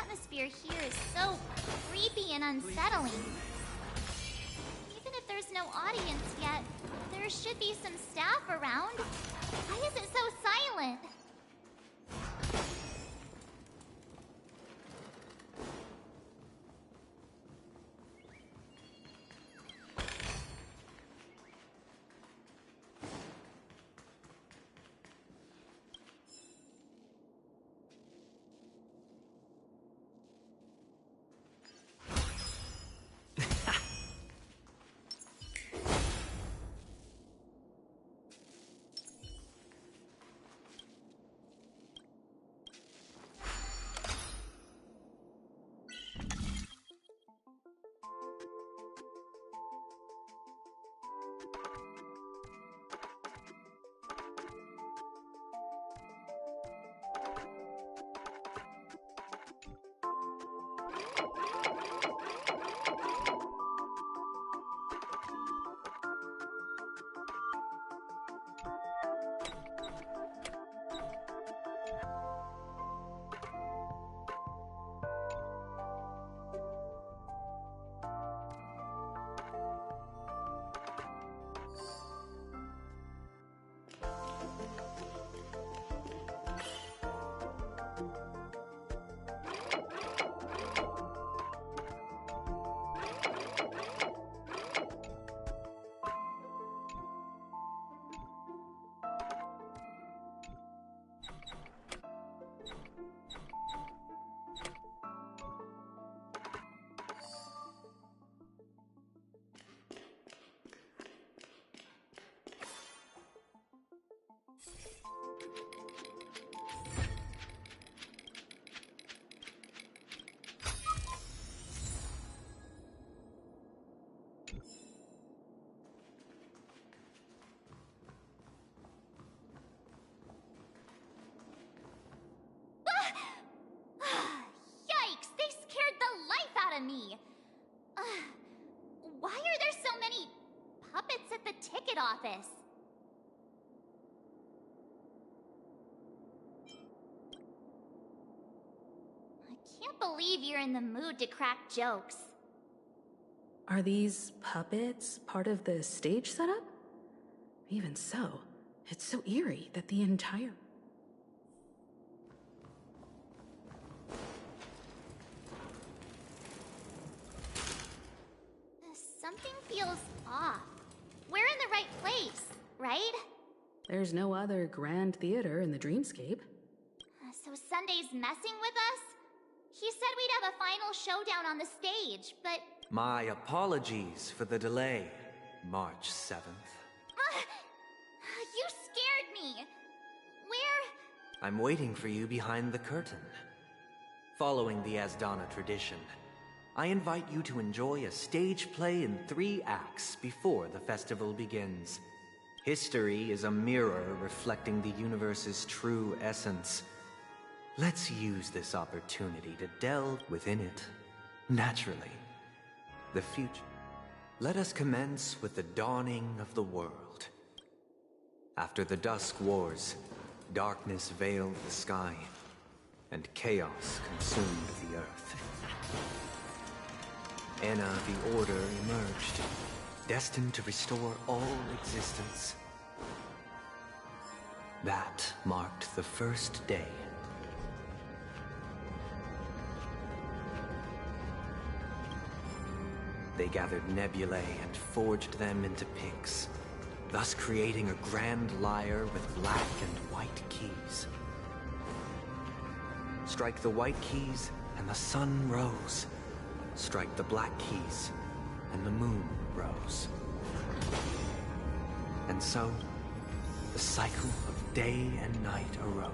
atmosphere here is so creepy and unsettling. Even if there's no audience yet, there should be some staff around. Why is it so silent? Yikes! They scared the life out of me! Why are there so many puppets at the ticket office? I can't believe you're in the mood to crack jokes. Are these puppets part of the stage setup? Even so, it's so eerie that the entire... Something feels off. We're in the right place, right? There's no other grand theater in the dreamscape. So Sunday's messing with us? He said we'd have a final showdown on the stage, but... My apologies for the delay, March 7th. You scared me! Where... I'm waiting for you behind the curtain. Following the Asdana tradition, I invite you to enjoy a stage play in 3 acts before the festival begins. History is a mirror reflecting the universe's true essence. Let's use this opportunity to delve within it, naturally. The future. Let us commence with the dawning of the world. After the Dusk Wars, darkness veiled the sky, and chaos consumed the earth. Enna the Order emerged, destined to restore all existence. That marked the first day. They gathered nebulae and forged them into pinks, thus creating a grand lyre with black and white keys. Strike the white keys, and the sun rose. Strike the black keys, and the moon rose. And so, the cycle of day and night arose.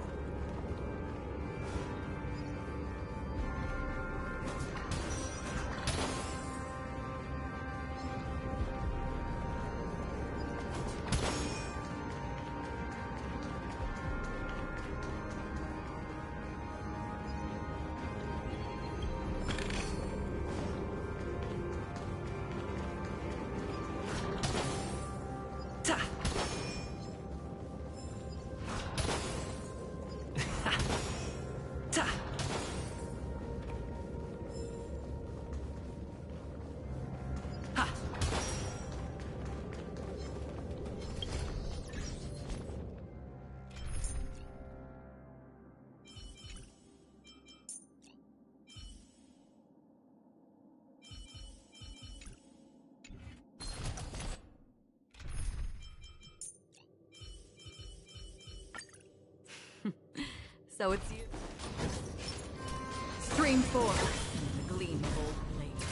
So it's you. Stream 4. The gleam of old blades.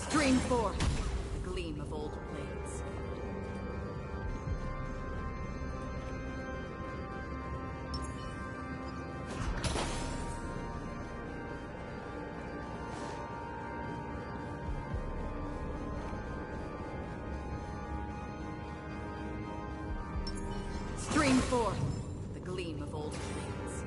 Stream 4. The gleam of old blades. Stream 4. The gleam of old blades.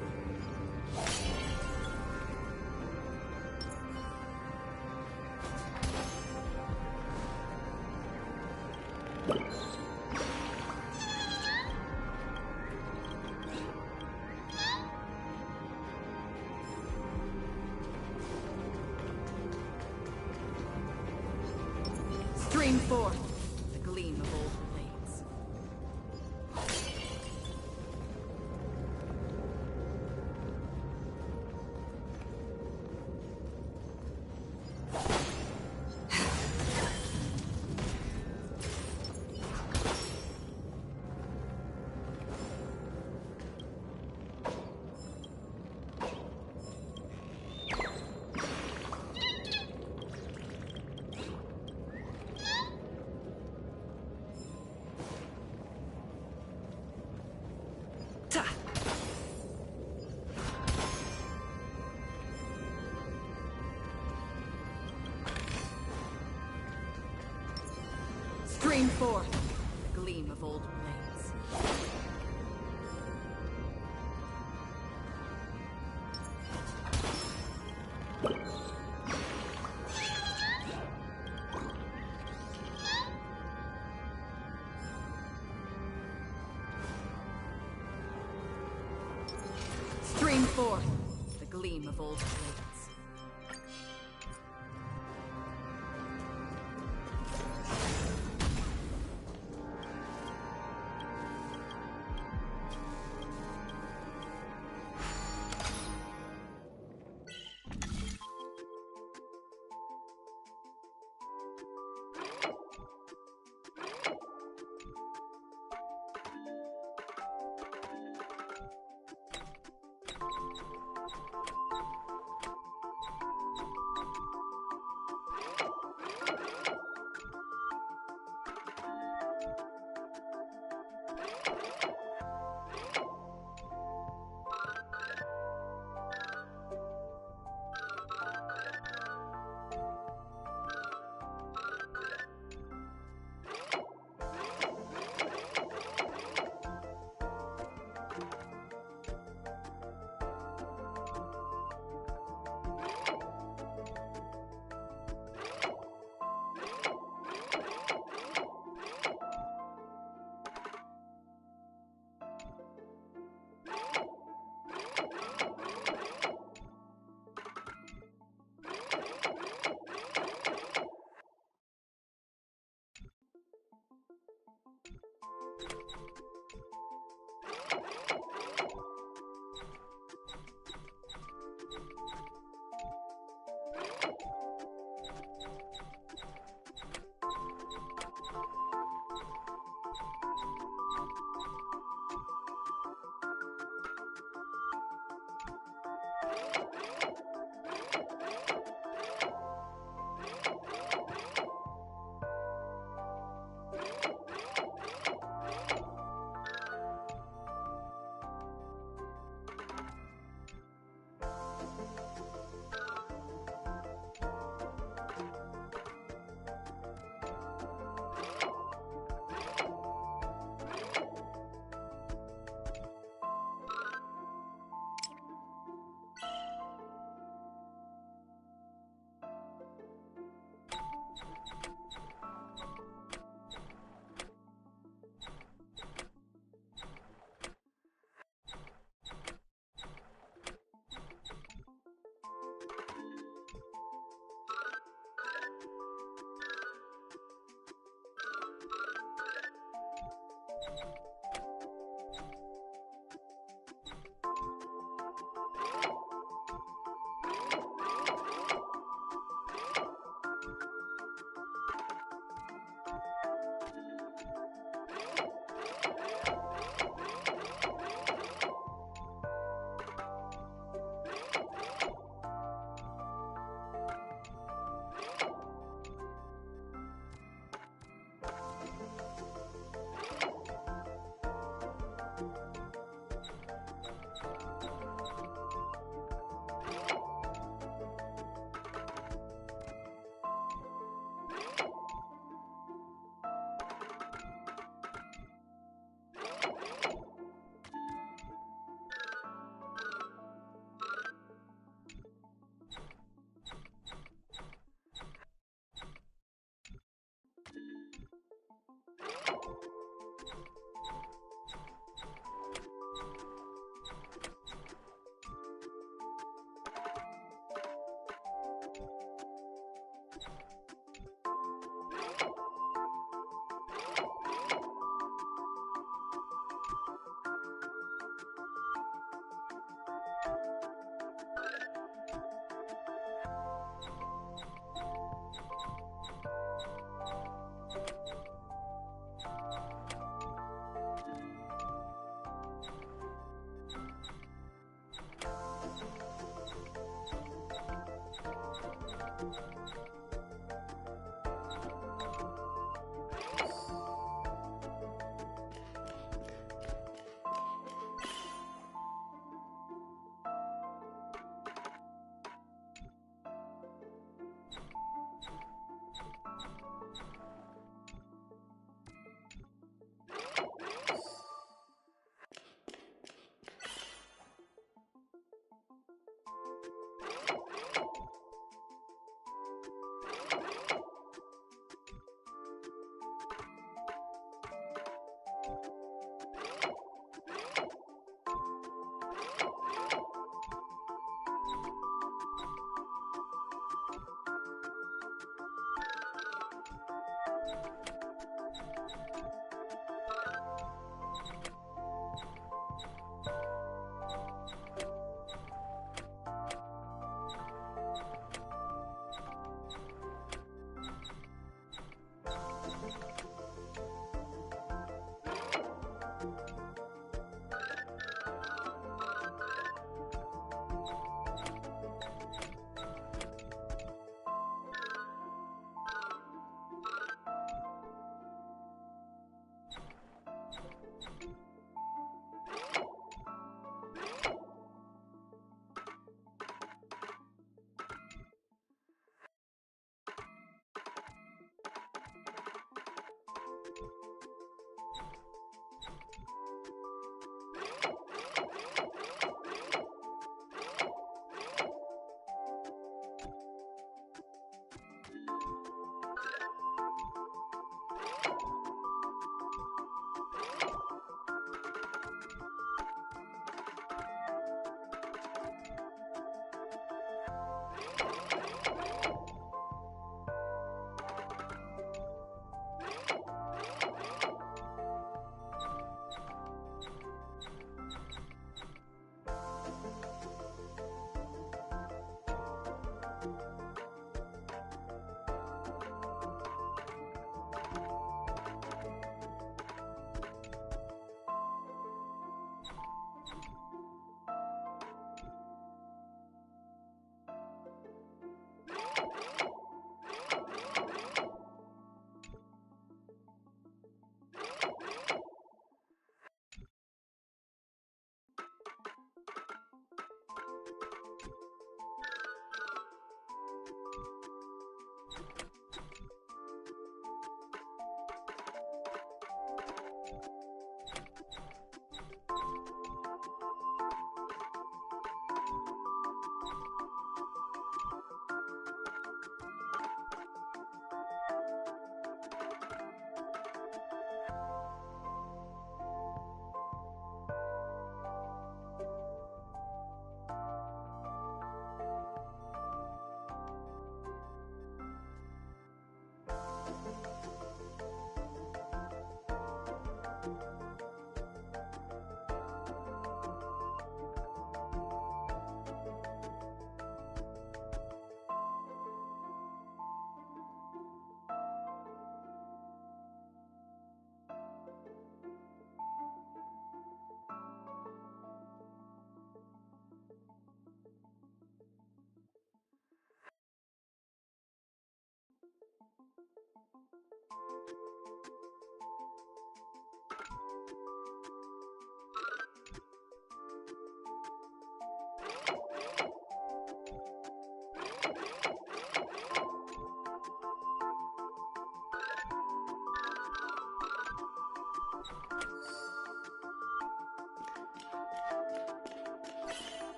Stream 4. The gleam of old blades. Stream 4. The gleam of old blades. Stream 4. The gleam of old blades.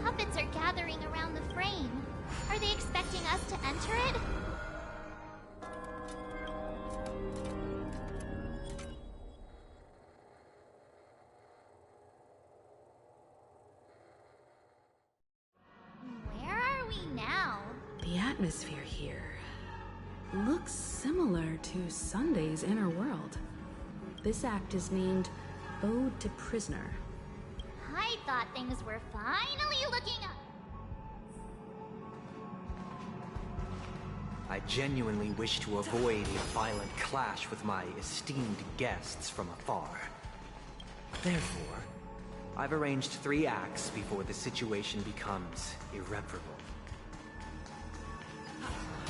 puppets are gathering around the frame. Are they expecting us to enter it? Where are we now? The atmosphere here looks similar to Sunday's inner world. This act is named Ode to Prisoner. I thought things were finally looking up. I genuinely wish to avoid a violent clash with my esteemed guests from afar. Therefore, I've arranged 3 acts before the situation becomes irreparable.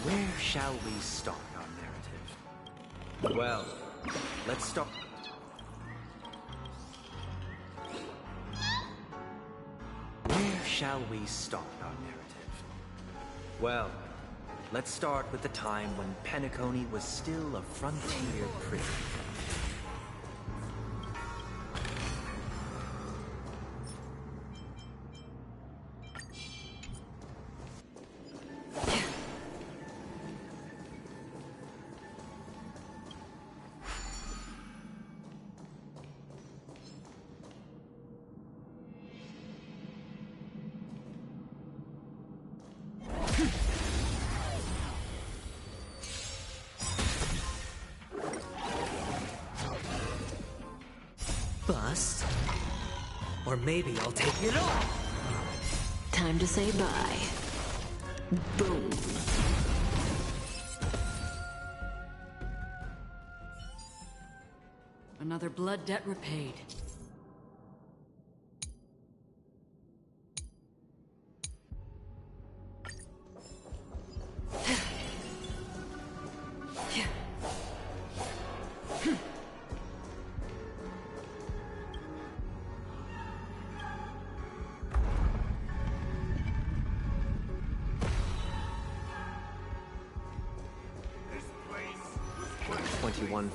Where shall we start our narrative? Well, let's start... Where shall we start our narrative? Well, let's start with the time when Penacony was still a frontier prison. Bust? Or maybe I'll take it all! Time to say bye. Boom. Another blood debt repaid.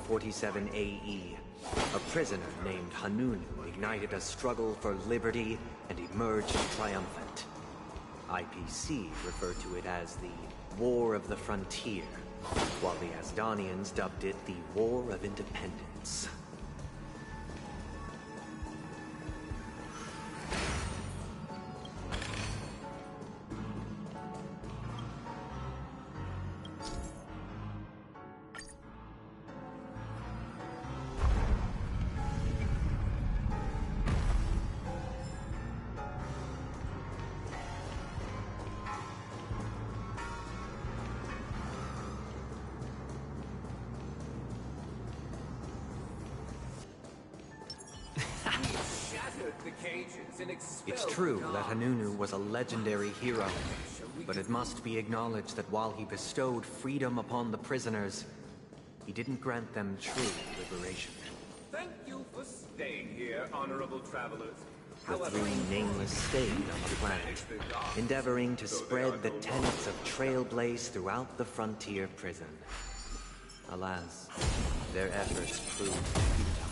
.47 AE, a prisoner named Hanunu ignited a struggle for liberty and emerged triumphant. IPC referred to it as the War of the Frontier, while the Asdanians dubbed it the War of Independence. It's true that Hanunu was a legendary hero, but it must be acknowledged that while he bestowed freedom upon the prisoners, he didn't grant them true liberation. Thank you for staying here, honorable travelers. The 3 nameless stayed on the planet, endeavoring to spread the tenets of Trailblaze throughout the frontier prison. Alas, their efforts proved futile.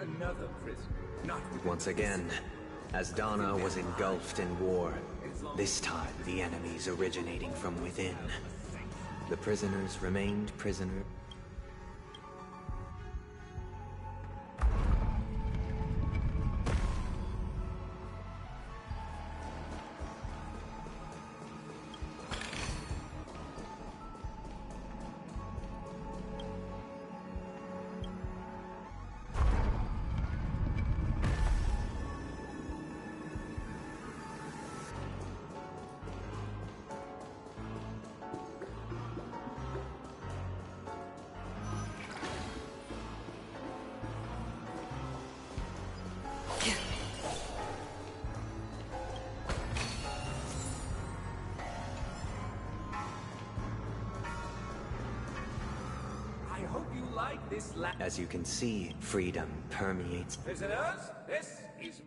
Another prison. Once again, Asdana was engulfed in war. This time, the enemies originating from within. The prisoners remained prisoners. As you can see, freedom permeates. Prisoners, this is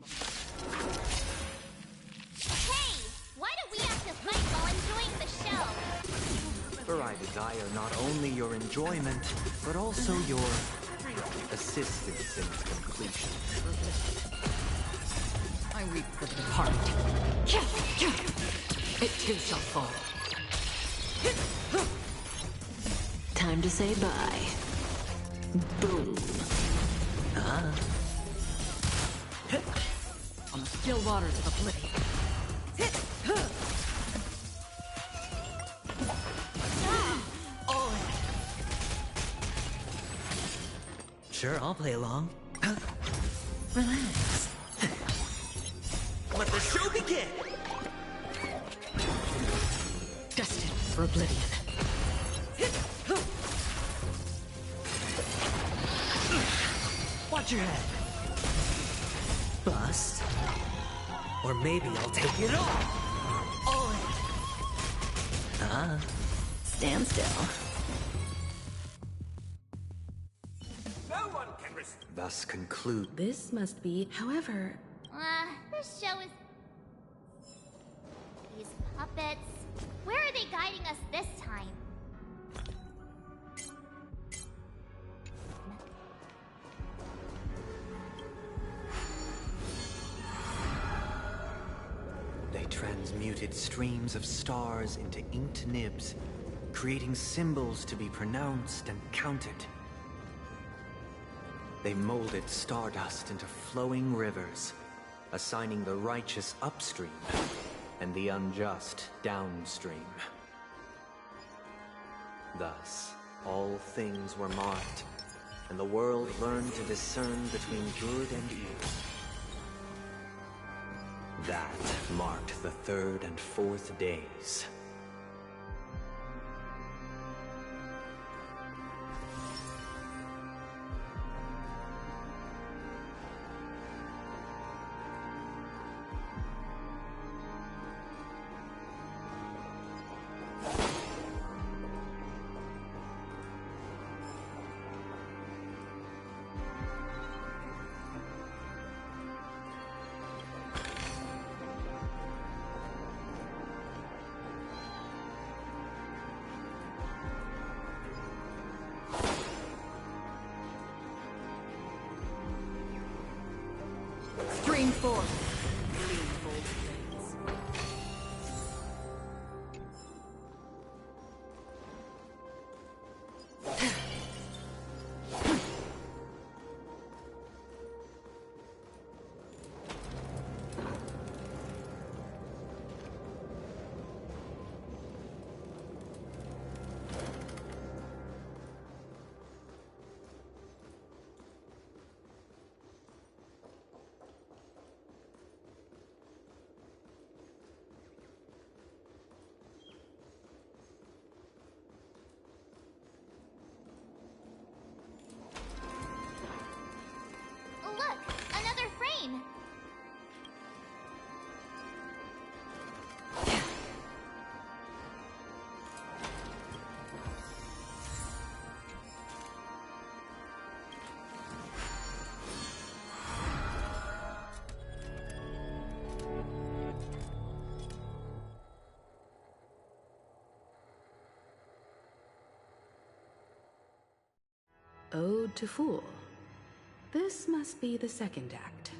for I desire not only your enjoyment, but also your assistance in its completion. I weep for the departed. It too shall fall. Time to say bye. Boom. On the still waters of oblivion. Sure, I'll play along. Relax. Let the show begin! Destined for oblivion. Watch your head. Bust. Or maybe I'll take it all in. Stand still. No one can Thus conclude. This must be, however, This show is... These puppets... Where are they guiding us this time? They transmuted streams of stars into inked nibs, creating symbols to be pronounced and counted. They molded stardust into flowing rivers, assigning the righteous upstream and the unjust downstream. Thus, all things were marked, and the world learned to discern between good and evil. That marked the third and fourth days. Stream forth. Gleam of old blades. Look! Another frame! Ode to Fool. This must be the second act.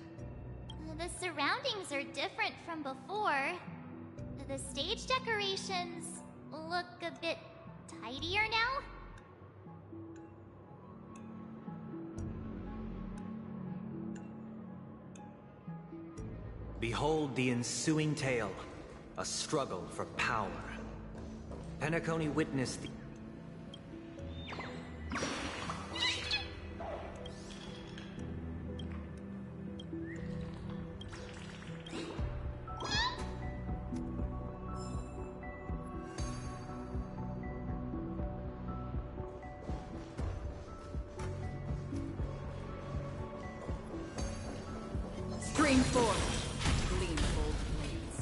The surroundings are different from before. The stage decorations look a bit tidier now. Behold the ensuing tale, a struggle for power. Penacony witnessed the... Stream forth. Gleam of old blades.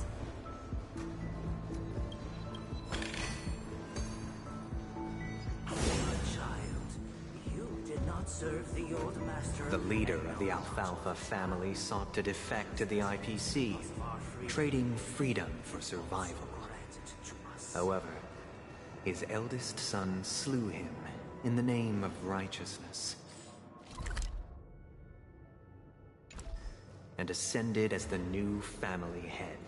Child, you did not serve the old master. The leader of the Alfalfa family sought to defect to the IPC, trading freedom for survival. However, His eldest son slew him in the name of righteousness, and ascended as the new family head.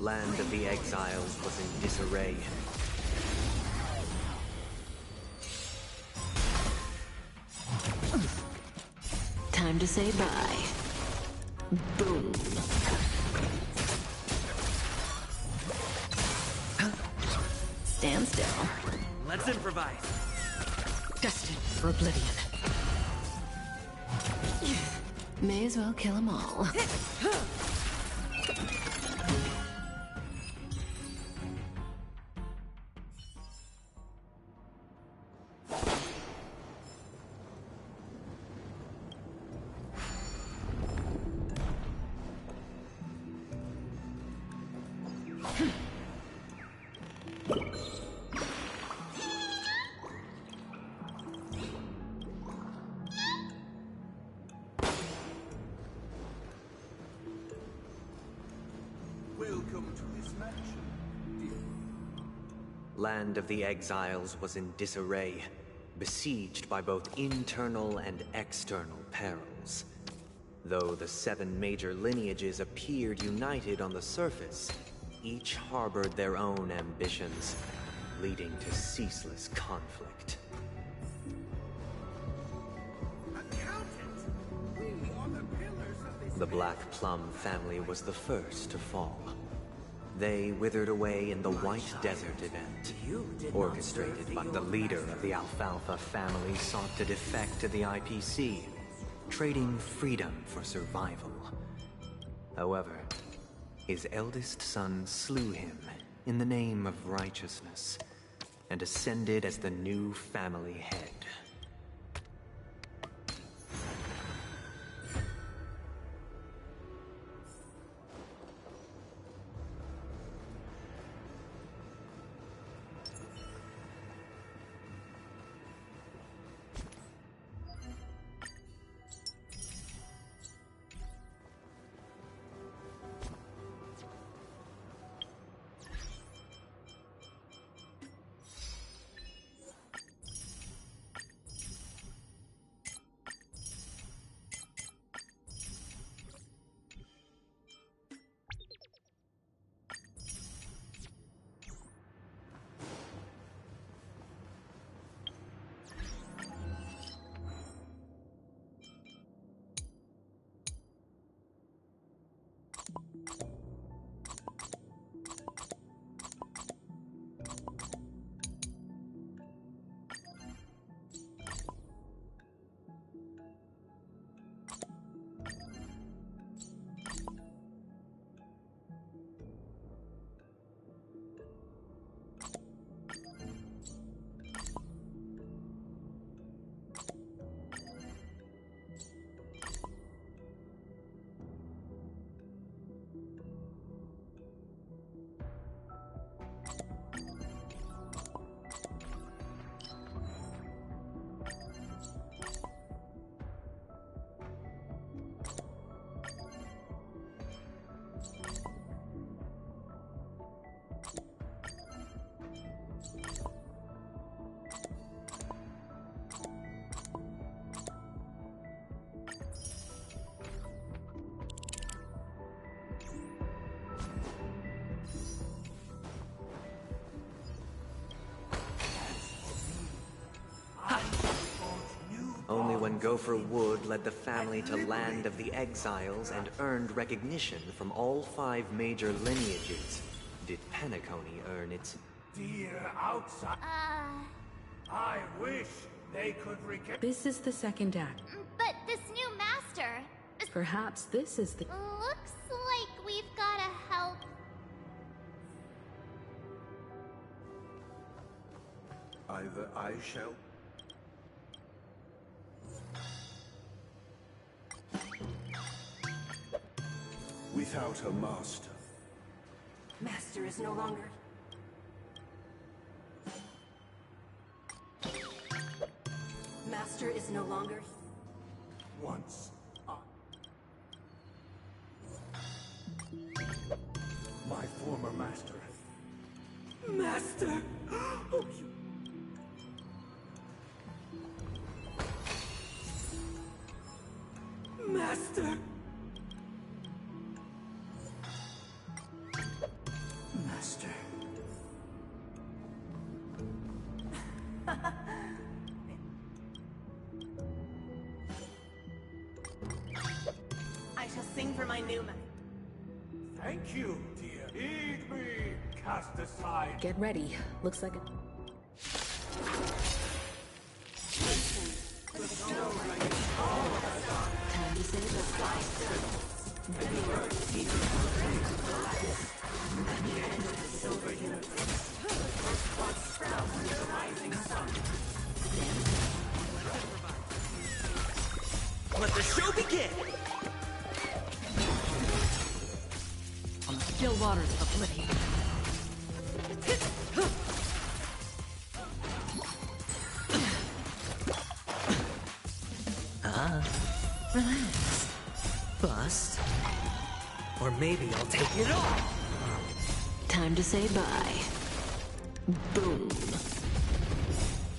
Land of the Exiles was in disarray. Time to say bye. Boom. Stand still. Let's improvise. Destined for oblivion. May as well kill them all. Welcome to this mansion, dear. Land of the Exiles was in disarray, besieged by both internal and external perils. Though the 7 major lineages appeared united on the surface, each harbored their own ambitions, leading to ceaseless conflict. The Black Plum family was the first to fall. They withered away in the White Desert event, orchestrated by the leader of the Alfalfa family sought to defect to the IPC, trading freedom for survival. However, his eldest son slew him in the name of righteousness, and ascended as the new family head. When Gopher Wood led the family to Land of the Exiles and earned recognition from all 5 major lineages, did Penacony earn its... Dear outside. I wish they could This is the second act. But this new master... Perhaps this is the... Looks like we've gotta help. Either I shall. Without a master. Master is no longer. Master is no longer. Once. My former master. Master! Oh, you... Master! Master. I shall sing for my new man. Thank you, dear. Heed me. Cast aside. Get ready. Looks like a... Time to say Let the show begin! On the still waters of oblivion. Relax. Bust. Or maybe I'll take it all! time to say bye. Boom.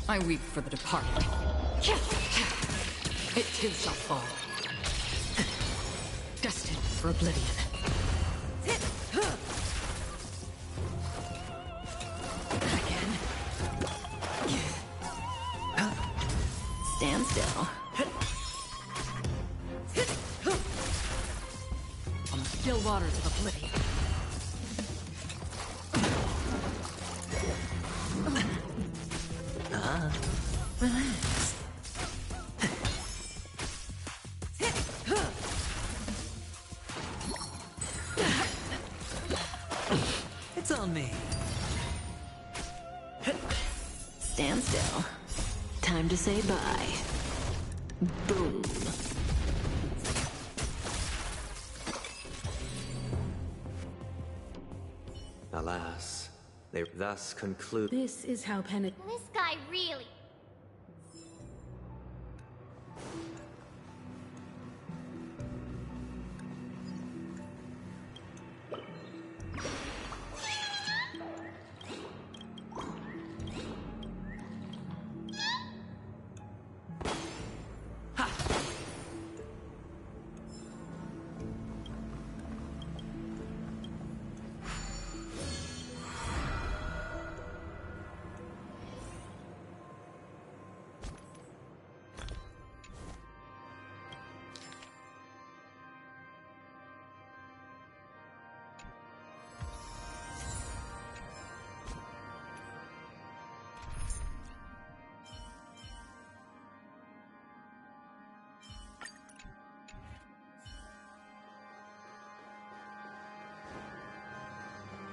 I weep for the departed. It too shall fall. Destined for oblivion. Again. Stand still. On the still waters of oblivion. Relax. It's on me. Stand still. Time to say bye. Boom. Alas, they thus conclude. This is how This guy really...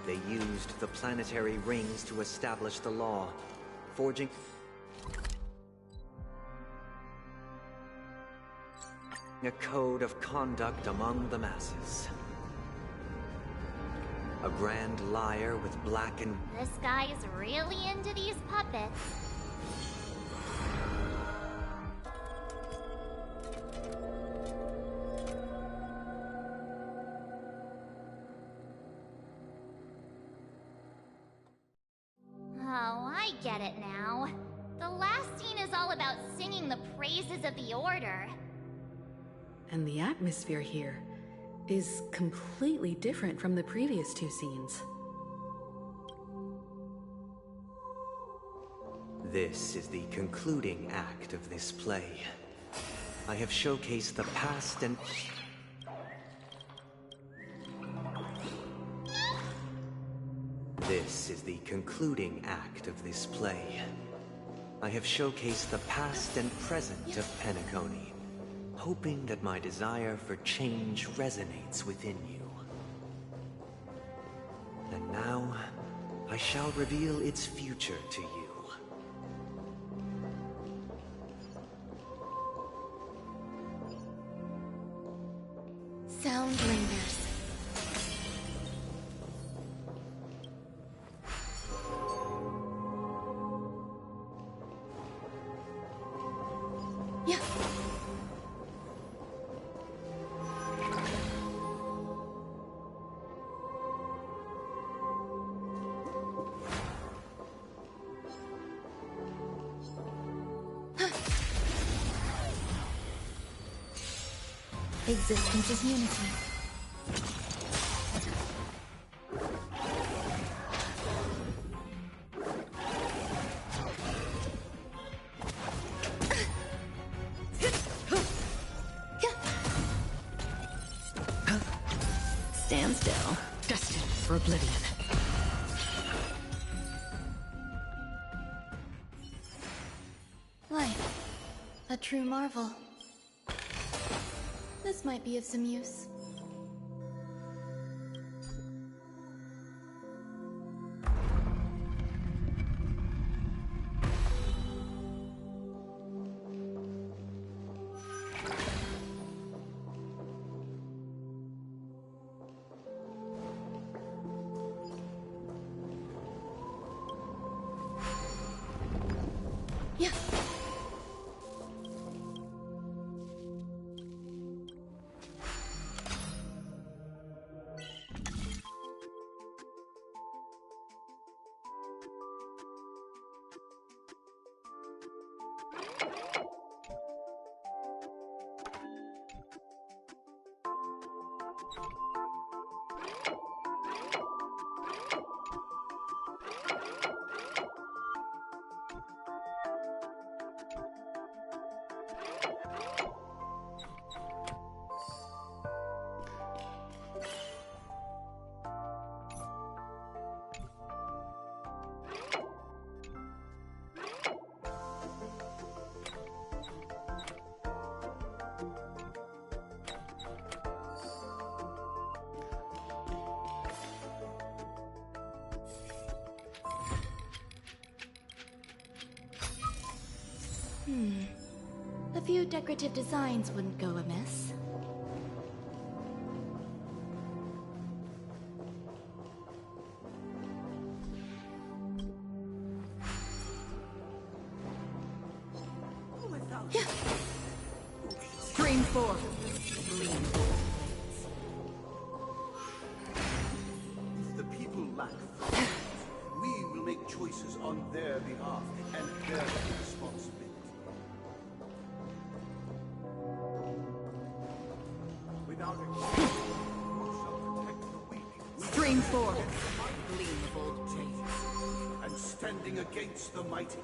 They used the planetary rings to establish the law, forging a code of conduct among the masses. A grand liar with black and... This guy is really into these puppets. Oh, I get it now. The last scene is all about singing the praises of the Order. And the atmosphere here is completely different from the previous two scenes. This is the concluding act of this play. I have showcased the past and... This is the concluding act of this play. I have showcased the past and present of Penacony, hoping that my desire for change resonates within you. And now, I shall reveal its future to you. Sound lingers. Yeah. Existence is unity. Stand still. Destined for oblivion. Life. A true marvel. This might be of some use. Yeah. A few decorative designs wouldn't go amiss. Yeah. Stream 4. If the people lack faith, we will make choices on their behalf and bear the responsibility. Without excuse, who shall protect the weak? Stream 4. Gleam of old blades. And standing against the mighty.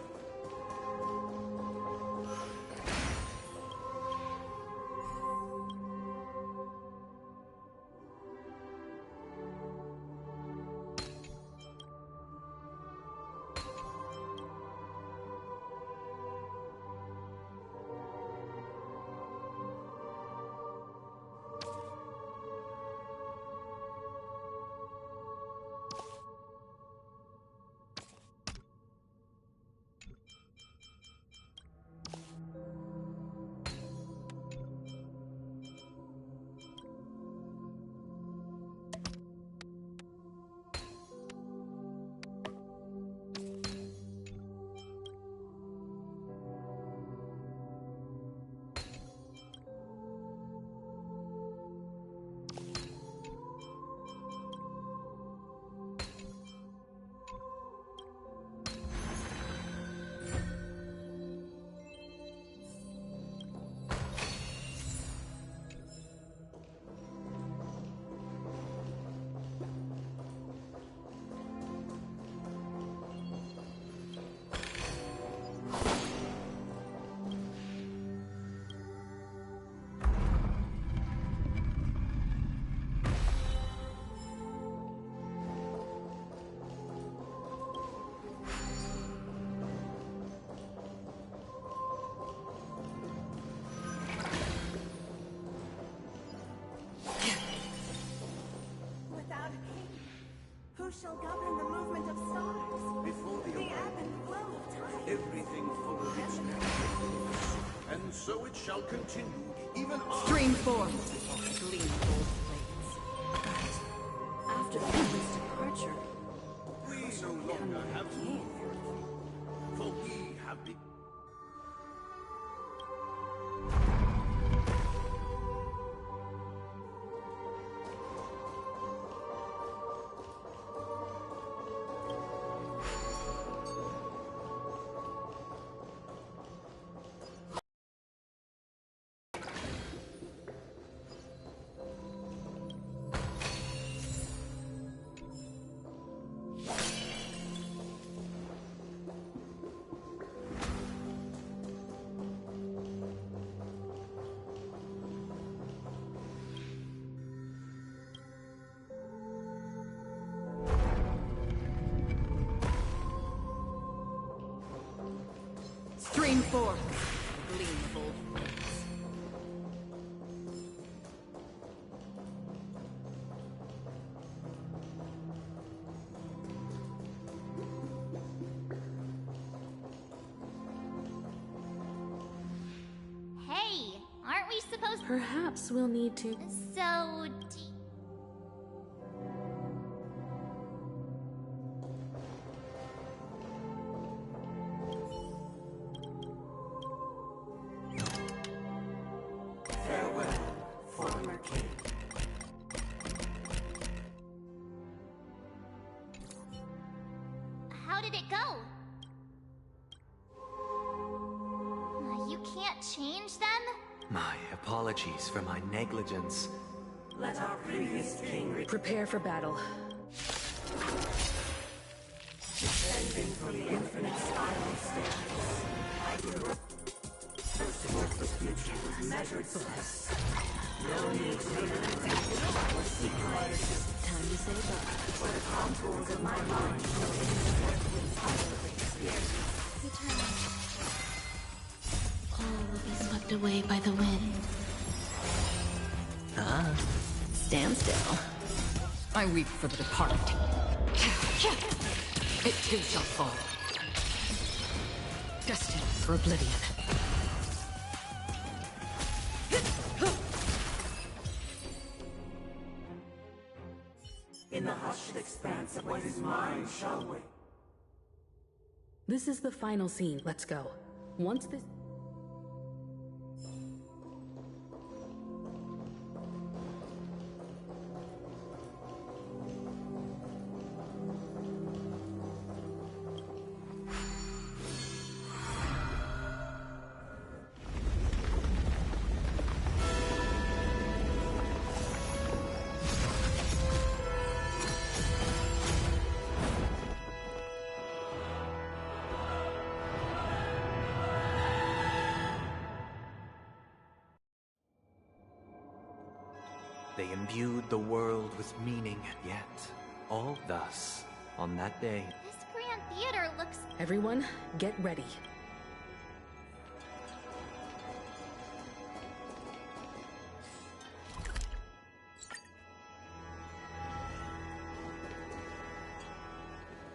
shall govern the movement of stars? Before the The ebb arrival, and flow of time. everything followed its natural course. And so it shall continue, even after... Stream forth, the gleam of old blades. After the Emperor's departure, We no longer have room for we have been... Stream forth, the gleam of old blades. Hey, aren't we supposed... Perhaps we'll need to... So... former king. How did it go? You can't change them? My apologies for my negligence. Let our previous king Prepare for battle. descending from the infinite spiral staircase. I grew up towards the future with measured steps. No need to or seek pleasure, Time to say bye. for the contours of my mind show with silent experience. Eternal. All will be swept away by the wind. Stand still. I weep for the departed. It too shall fall. Destined for oblivion. In the hushed expanse of what is mine shall wait. This is the final scene. Let's go. Once this... They imbued the world with meaning, yet all thus, on that day, This grand theater looks... Everyone, get ready.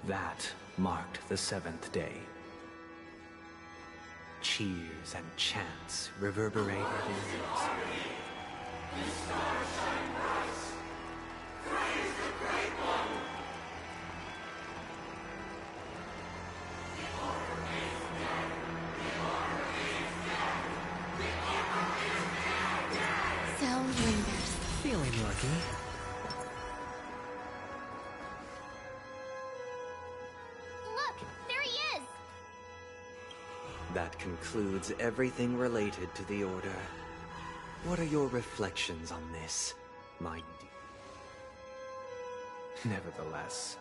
that marked the 7th day. Cheers and chants reverberated in ears. Sound lingers. Feeling lucky. Look, there he is! That concludes everything related to the Order. What are your reflections on this, my Nevertheless,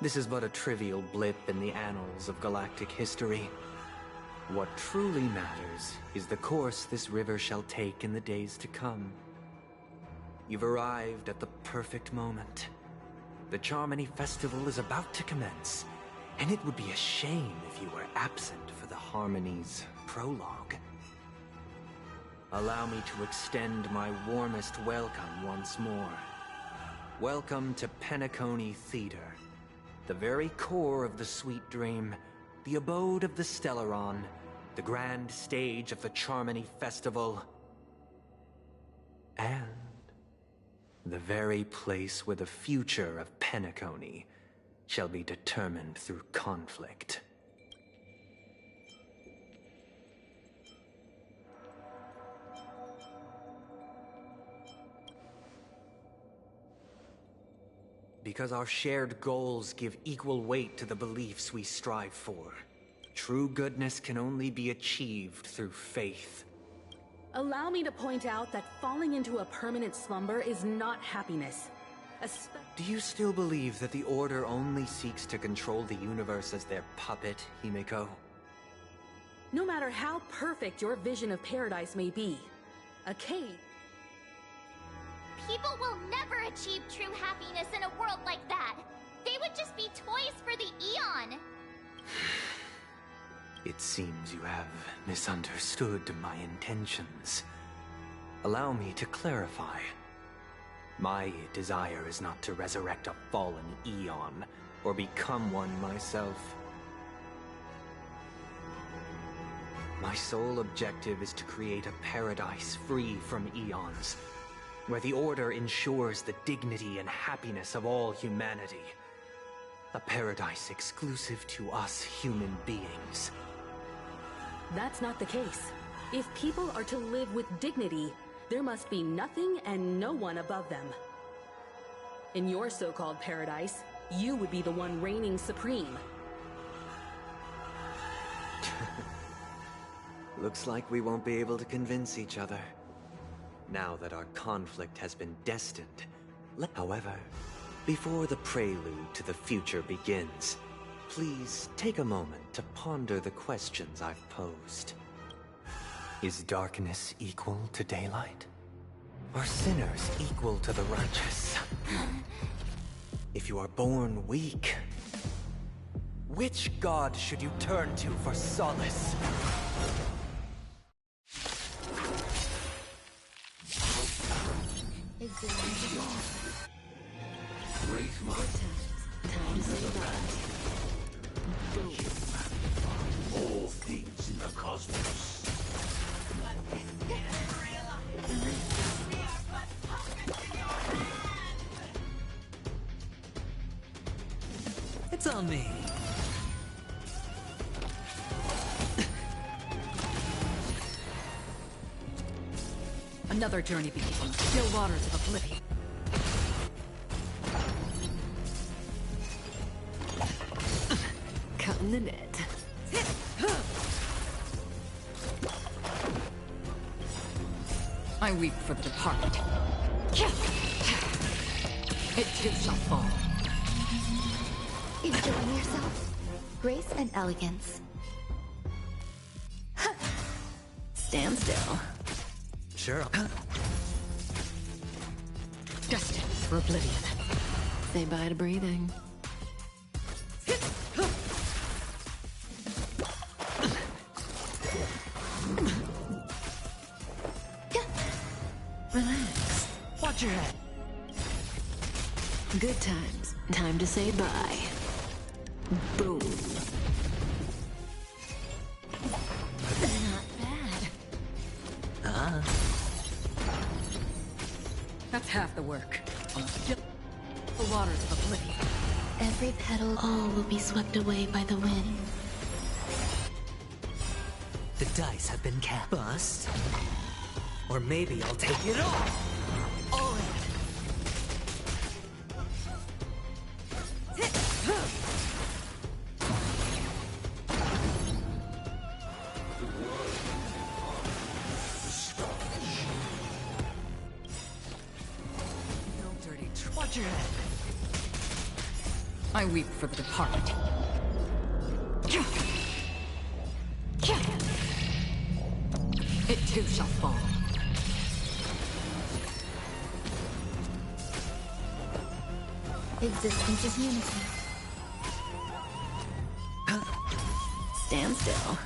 this is but a trivial blip in the annals of galactic history. What truly matters is the course this river shall take in the days to come. You've arrived at the perfect moment. The Charmony Festival is about to commence, and it would be a shame if you were absent for the Harmony's prologue. Allow me to extend my warmest welcome once more. Welcome to Penacony Theater, the very core of the Sweet Dream, the abode of the Stellaron, the grand stage of the Charmony Festival, and the very place where the future of Penacony shall be determined through conflict. Because our shared goals give equal weight to the beliefs we strive for. True goodness can only be achieved through faith. Allow me to point out that falling into a permanent slumber is not happiness. Do you still believe that the Order only seeks to control the universe as their puppet, Himiko? No matter how perfect your vision of paradise may be, a cave... People will never achieve true happiness in a world like that. They would just be toys for the Eon. It seems you have misunderstood my intentions. Allow me to clarify. My desire is not to resurrect a fallen Eon, or become one myself. My sole objective is to create a paradise free from Eons, where the Order ensures the dignity and happiness of all humanity. A paradise exclusive to us human beings. That's not the case. If people are to live with dignity, there must be nothing and no one above them. In your so-called paradise, you would be the one reigning supreme. Looks like we won't be able to convince each other. Now that our conflict has been destined. However, before the prelude to the future begins, please take a moment to ponder the questions I've posed. Is darkness equal to daylight? Are sinners equal to the righteous? If you are born weak, which god should you turn to for solace? Great minds Time to say bye. all things in the cosmos. It's on me. Another journey begins. Still waters of oblivion. Cutting the net. I weep for the departed. It too shall fall. Enjoying yourself? Grace and elegance. Stand still. Sure. Destined for oblivion. Say bye to breathing. Relax. Watch your head. Good times. Time to say bye. Boom. Not bad. That's half the work. The waters of oblivion. Every petal, all will be swept away by the wind. The dice have been cast. Bust. Or maybe I'll take it all. All in. No dirty. Watch your head. I weep for the departed. It too shall fall. Existence is unity. Stand still.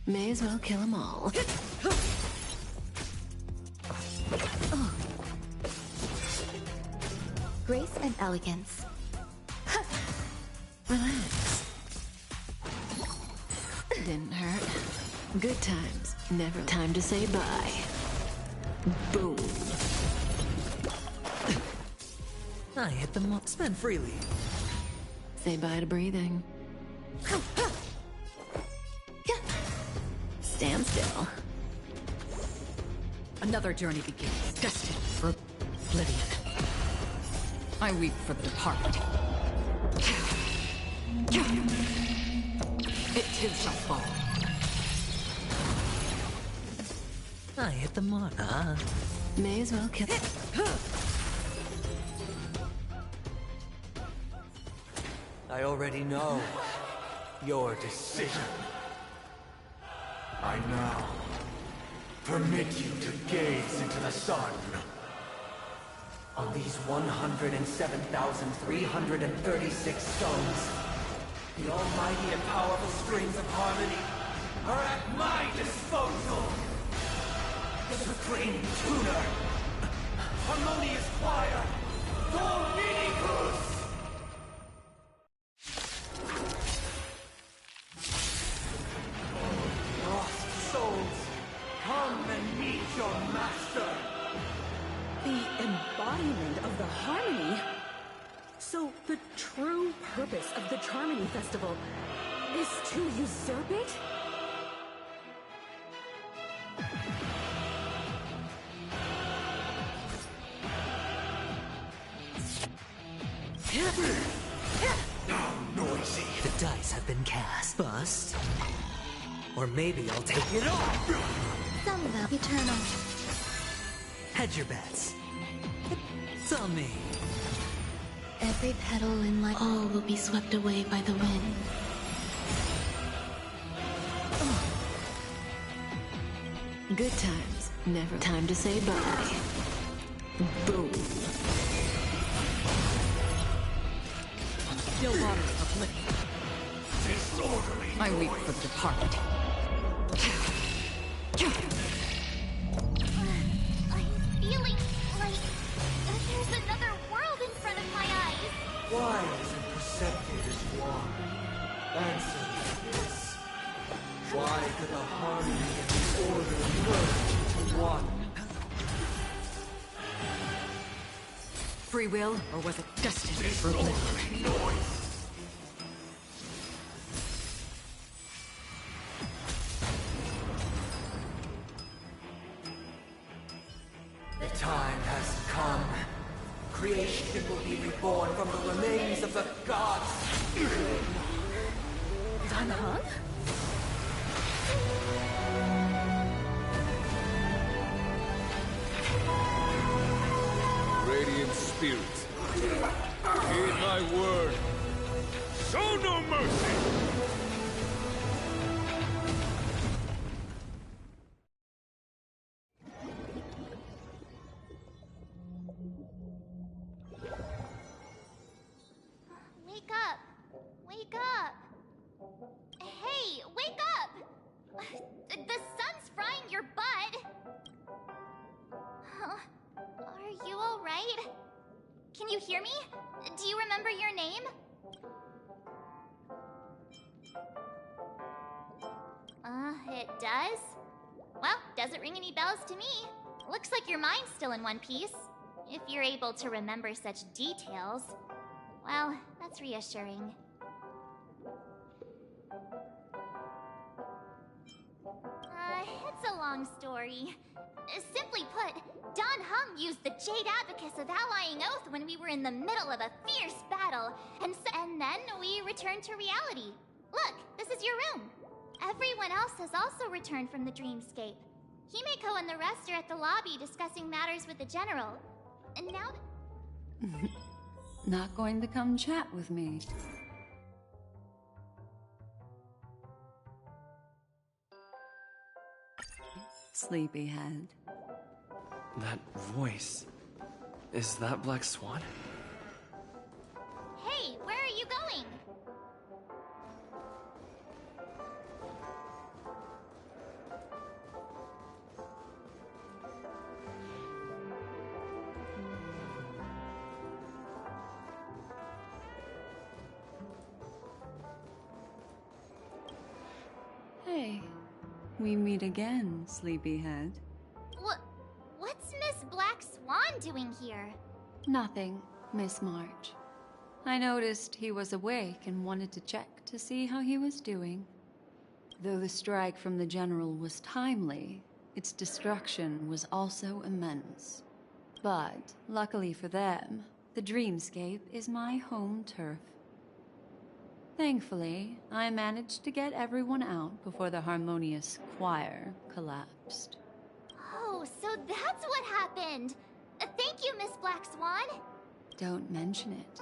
May as well kill them all. Grace and elegance. Relax. Didn't hurt. Good times. Never time to say bye. Boom. I hit the mark. Spend freely. Say bye to breathing. Stand still. Another journey begins, destined for oblivion. I weep for the departed. It too shall fall. I hit the mark. May as well kill. I already know your decision. I now permit you to gaze into the sun. On these 107,336 suns, the almighty and powerful springs of harmony are at my disposal. Supreme Tuner, harmonious choir, Dominicus! Lost souls, come and meet your master! The embodiment of the harmony? So the true purpose of the Charmony Festival is to usurp it? Now noisy. The dice have been cast. Bust. Or maybe I'll take it all. Some of them eternal. Hedge your bets. It's on me. Every petal in life, all will be swept away by the wind. Good times. Never time to say bye. Boom. Still waters uplifted. Disorderly. I weep for the departed. I'm feeling like there's another world in front of my eyes. Why isn't perceptive as one? Answer me this. Why could the harmony and disorder merge into one? Free will, or was it destined for oblivion? Noise! The time has come. Creation will be reborn from the remains of the gods. Danheng? Radiant spirits, heed my word. Show no mercy! Wake up! Wake up! Hey, wake up! The sun's frying your butt! Huh? Are you alright? Can you hear me? Do you remember your name? It does? Well, doesn't ring any bells to me. Looks like your mind's still in one piece. If you're able to remember such details. Well, that's reassuring. It's a long story. Simply put, Danheng used the Jade Abacus of Allying Oath when we were in the middle of a fierce battle, and then we returned to reality. Look, this is your room. Everyone else has also returned from the dreamscape. Himeko and the rest are at the lobby discussing matters with the general. And now... Not going to come chat with me. Sleepyhead. That voice. Is that Black Swan? Hey, where are you going? We meet again, sleepyhead. What's Miss Black Swan doing here? Nothing, Miss March. I noticed he was awake and wanted to check to see how he was doing. Though the strike from the General was timely, its destruction was also immense. But, luckily for them, the Dreamscape is my home turf. Thankfully, I managed to get everyone out before the Harmonious Choir collapsed. Oh, so that's what happened! Thank you, Miss Black Swan! Don't mention it.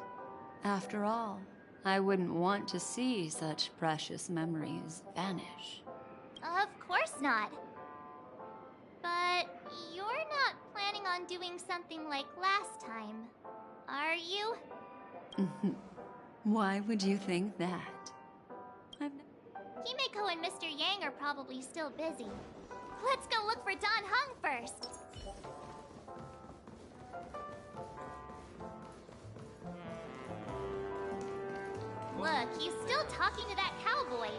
After all, I wouldn't want to see such precious memories vanish. Of course not. But you're not planning on doing something like last time, are you? Why would you think that? Himeko and Mr. Yang are probably still busy. Let's go look for Don Hung first. Look, he's still talking to that cowboy.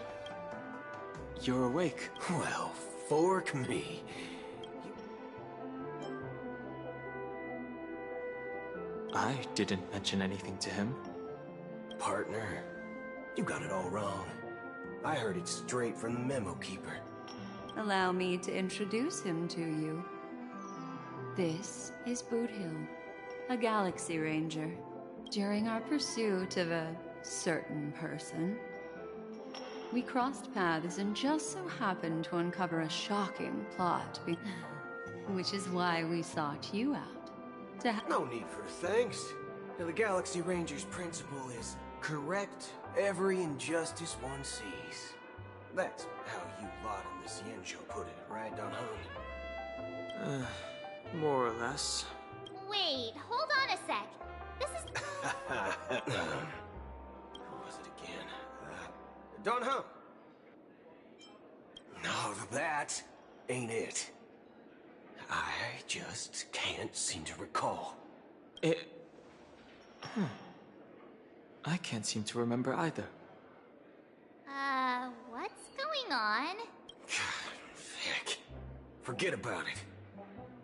You're awake. Well, fork me. I didn't mention anything to him. Partner, you got it all wrong. I heard it straight from the memo keeper. Allow me to introduce him to you. This is Boot Hill, a Galaxy Ranger. During our pursuit of a certain person, we crossed paths and just so happened to uncover a shocking plot, which is why we sought you out. No need for thanks. The Galaxy Ranger's principle is correct every injustice one sees. That's how you lot in the Cienjo put it, right, Don Hung? More or less. Wait, hold on a sec. This is... Who was it again? Don Hung! No, that ain't it. I just can't seem to recall. I can't seem to remember either. What's going on? Heck. Forget about it.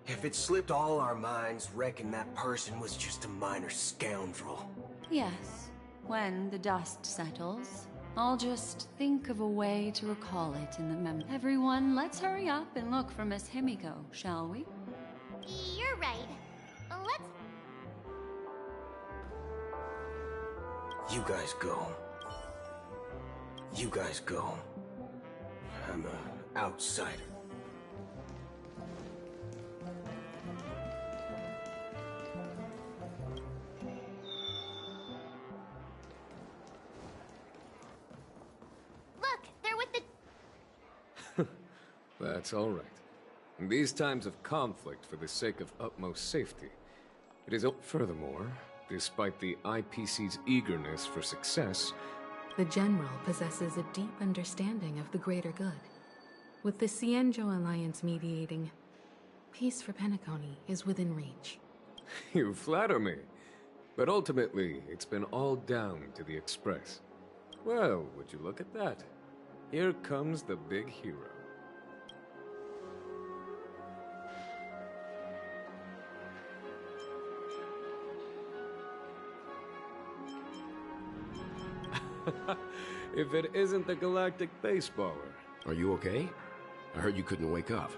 If it slipped all our minds, reckon that person was just a minor scoundrel. Yes, when the dust settles, I'll just think of a way to recall it in the memory. Everyone, let's hurry up and look for Miss Himiko, shall we? You're right. Let's... You guys go. You guys go. I'm an outsider. Look, they're with the... That's all right. In these times of conflict for the sake of utmost safety, it is... Furthermore, despite the IPC's eagerness for success, The General possesses a deep understanding of the greater good. With the Cienjo Alliance mediating, peace for Penacony is within reach. you flatter me. But ultimately, it's been all down to the Express. Well, would you look at that? Here comes the big hero. If it isn't the galactic baseballer. Are you okay? I heard you couldn't wake up.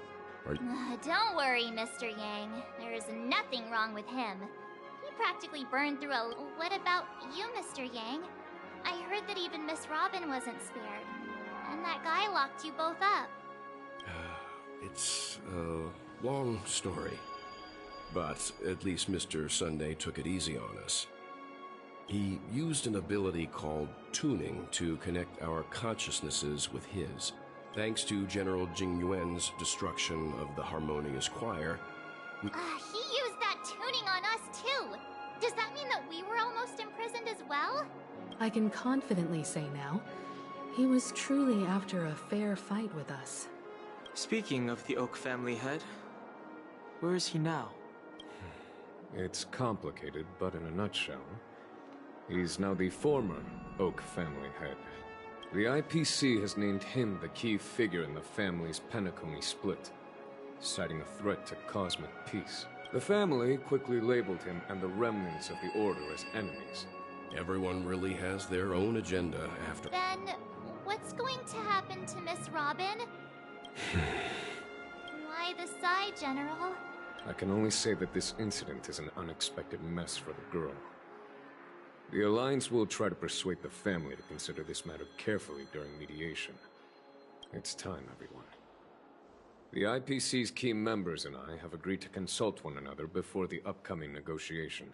Don't worry, Mr. Yang. There is nothing wrong with him. He practically burned through a... What about you, Mr. Yang? I heard that even Miss Robin wasn't spared. And that guy locked you both up. It's a long story. But at least Mr. Sunday took it easy on us. He used an ability called tuning to connect our consciousnesses with his. Thanks to General Jing Yuan's destruction of the Harmonious Choir, He used that tuning on us too! Does that mean that we were almost imprisoned as well? I can confidently say now, he was truly after a fair fight with us. Speaking of the Oak family head, where is he now? It's complicated, but in a nutshell, he's now the former Oak family head. The IPC has named him the key figure in the family's Penacony split, citing a threat to cosmic peace. The family quickly labeled him and the remnants of the Order as enemies. Everyone really has their own agenda after... Then, what's going to happen to Miss Robin? Why the sigh, General? I can only say that this incident is an unexpected mess for the girl. The Alliance will try to persuade the family to consider this matter carefully during mediation. It's time, everyone. The IPC's key members and I have agreed to consult one another before the upcoming negotiation.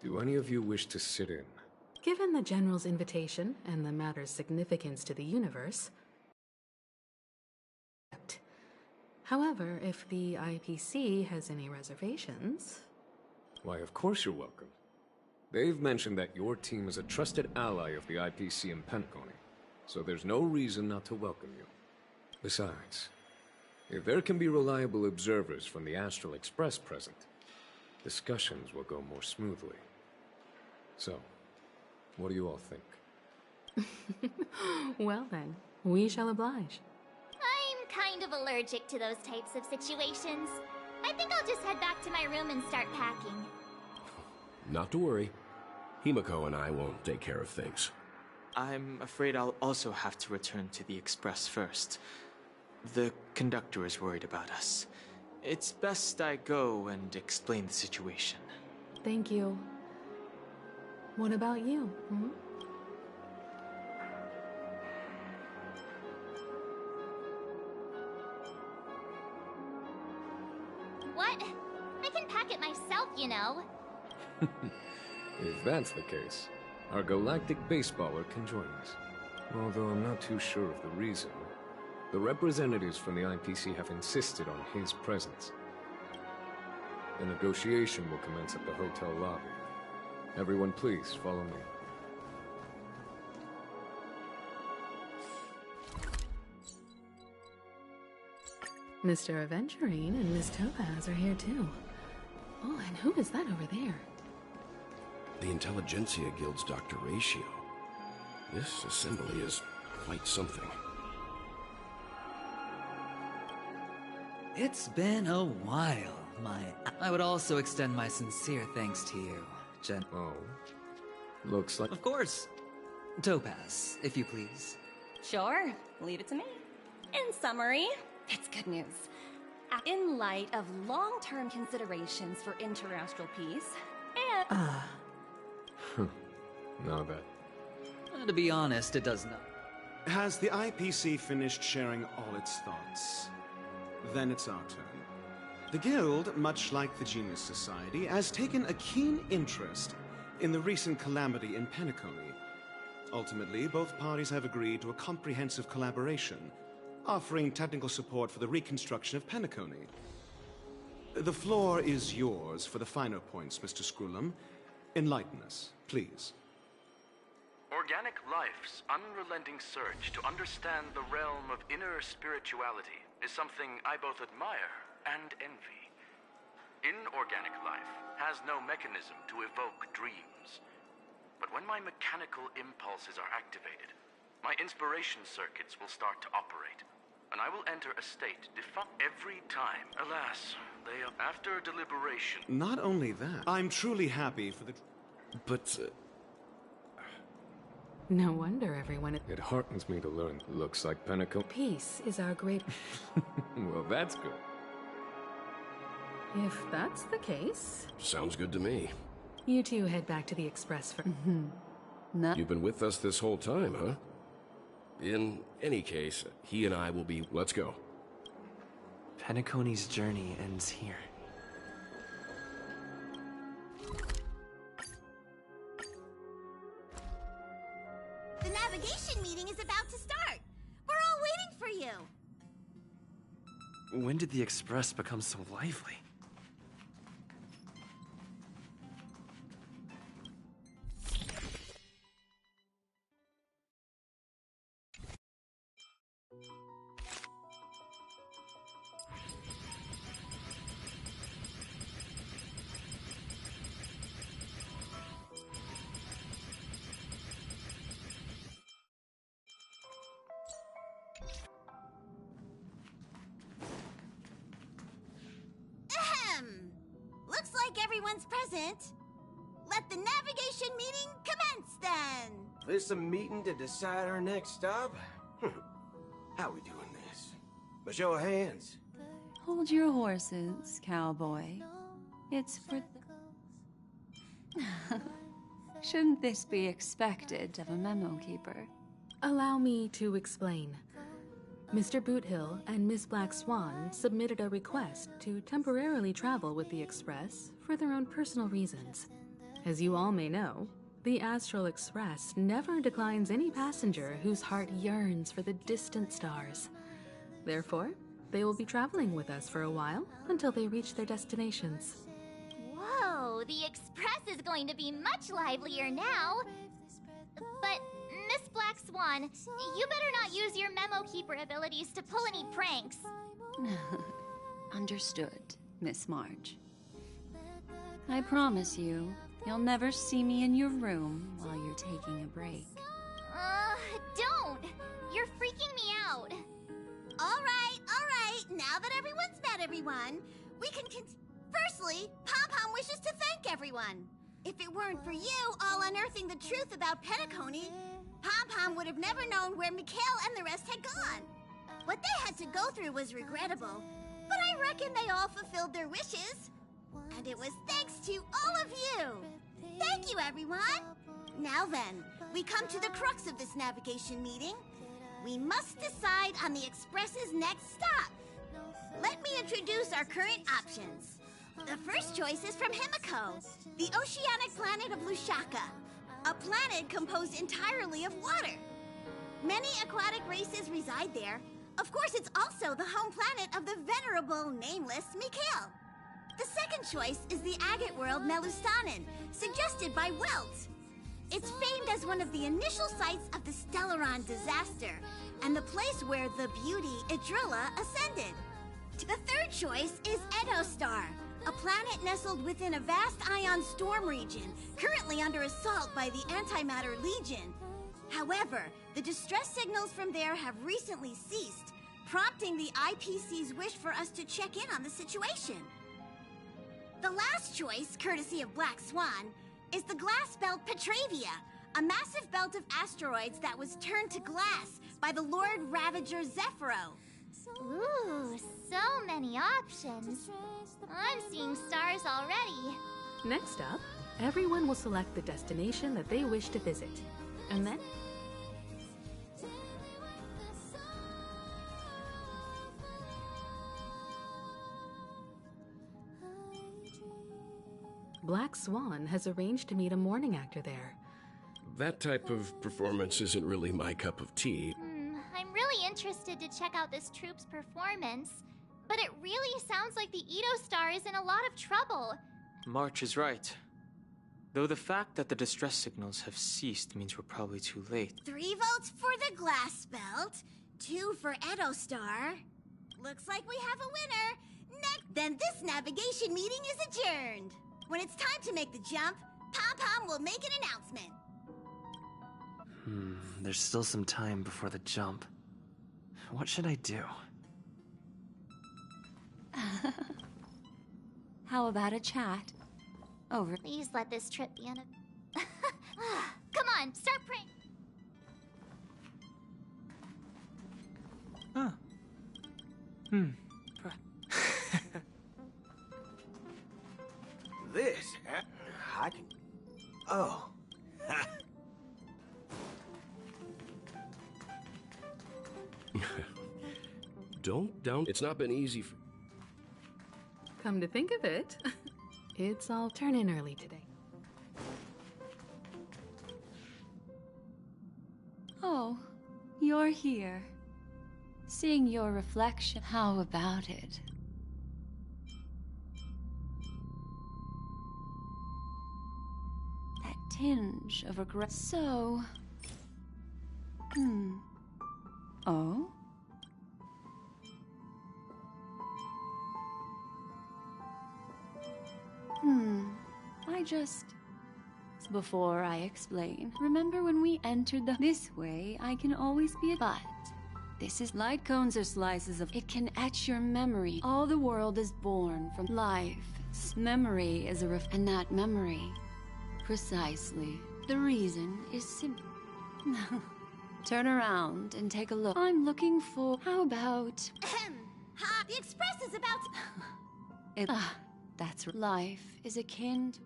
Do any of you wish to sit in? Given the General's invitation and the matter's significance to the universe... However, if the IPC has any reservations... Why, of course you're welcome. They've mentioned that your team is a trusted ally of the IPC in Penacony, so there's no reason not to welcome you. Besides, if there can be reliable observers from the Astral Express present, discussions will go more smoothly. So, what do you all think? Well then, we shall oblige. I'm kind of allergic to those types of situations. I think I'll just head back to my room and start packing. Not to worry. Himiko and I will take care of things. I'm afraid I'll also have to return to the Express first. The conductor is worried about us. It's best I go and explain the situation. Thank you. What about you? Hmm? What? I can pack it myself, you know. If that's the case, our galactic baseballer can join us. Although I'm not too sure of the reason. The representatives from the IPC have insisted on his presence. The negotiation will commence at the hotel lobby. Everyone please, follow me. Mr. Aventurine and Miss Topaz are here too. Oh, and who is that over there? The Intelligentsia Guild's Dr. Ratio. This assembly is quite something. It's been a while, I would also extend my sincere thanks to you, Oh. Looks like... Of course. Topaz, if you please. Sure, leave it to me. In summary, it's good news. In light of long-term considerations for interastral peace, and... Now that... To be honest, it does not. Has the IPC finished sharing all its thoughts? Then it's our turn. The Guild, much like the Genius Society, has taken a keen interest in the recent calamity in Penacony. Ultimately, both parties have agreed to a comprehensive collaboration, offering technical support for the reconstruction of Penacony. The floor is yours for the finer points, Mr. Screwlum. Enlighten us, please. Organic life's unrelenting search to understand the realm of inner spirituality is something I both admire and envy. Inorganic life has no mechanism to evoke dreams. But when my mechanical impulses are activated, my inspiration circuits will start to operate, and I will enter a state defunct every time. Alas, they are after deliberation. Not only that, I'm truly happy for the... But... No wonder everyone... It heartens me to learn. Looks like Penacony... Peace is our great... Well, that's good. If that's the case... Sounds good to me. You two head back to the Express for... You've been with us this whole time, huh? In any case, he and I will be... Let's go. Penacony's journey ends here. The navigation meeting is about to start. We're all waiting for you. When did the Express become so lively? everyone's present, let the navigation meeting commence then. This a meeting to decide our next stop? How we doing this? A show of hands. Hold your horses, cowboy. It's for... Shouldn't this be expected of a memo keeper? Allow me to explain. Mr. Boothill and Miss Black Swan submitted a request to temporarily travel with the Express for their own personal reasons. As you all may know, the Astral Express never declines any passenger whose heart yearns for the distant stars. Therefore, they will be traveling with us for a while until they reach their destinations. Whoa, the Express is going to be much livelier now. But, Miss Black Swan, you better not use your memo keeper abilities to pull any pranks. Understood, Miss Marge. I promise you, you'll never see me in your room while you're taking a break. Don't! You're freaking me out. All right. Now that everyone's met everyone, we can Firstly, Pom-Pom wishes to thank everyone. If it weren't for you all unearthing the truth about Penacony, Pom-Pom would have never known where Mikhail and the rest had gone. What they had to go through was regrettable, but I reckon they all fulfilled their wishes. And it was thanks to all of you. Thank you, everyone. Now then, we come to the crux of this navigation meeting. We must decide on the Express's next stop. Let me introduce our current options. The first choice is from Himiko, the oceanic planet of Lushaka, a planet composed entirely of water. Many aquatic races reside there. Of course, it's also the home planet of the venerable, nameless Mikhail. The second choice is the agate world Melustanen, suggested by Welt. It's famed as one of the initial sites of the Stellaron disaster, and the place where the beauty Idrilla ascended. The third choice is Edostar, a planet nestled within a vast ion storm region, currently under assault by the Antimatter Legion. However, the distress signals from there have recently ceased, prompting the IPC's wish for us to check in on the situation. The last choice, courtesy of Black Swan, is the glass belt Petravia, a massive belt of asteroids that was turned to glass by the Lord Ravager Zephyro. Ooh, so many options. I'm seeing stars already. Next up, everyone will select the destination that they wish to visit. And then... Black Swan has arranged to meet a morning actor there. That type of performance isn't really my cup of tea. I'm really interested to check out this troupe's performance, but it really sounds like the Edo Star is in a lot of trouble. March is right. Though the fact that the distress signals have ceased means we're probably too late. 3 votes for the glass belt, 2 for Edostar. Looks like we have a winner. Next, then this navigation meeting is adjourned. When it's time to make the jump, Pom-Pom will make an announcement. There's still some time before the jump. What should I do? How about a chat? Over. Please let this trip be Come on, start praying. This? I can... Oh. Don't down. It's not been easy for... Come to think of it, it's all turn in early today. Oh, you're here. Seeing your reflection, how about it? That tinge of regret. So... Oh? Before I explain, remember when we entered this way, I can always be a but. This is light cones or slices of... It can etch your memory. All the world is born from life Memory is and that memory, precisely. The reason is simple. Turn around and take a look. I'm looking for. How about? Ha! The express is about. That's life is akin to.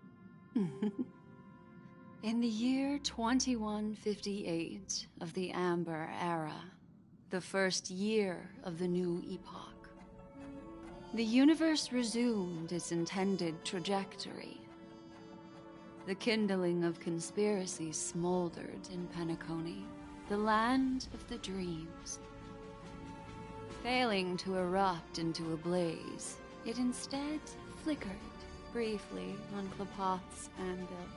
In the year 2158 of the Amber Era, the first year of the new epoch, the universe resumed its intended trajectory. The kindling of conspiracy smoldered in Penacony, the land of the dreams. Failing to erupt into a blaze, it instead flickered briefly on Klapoth's anvil,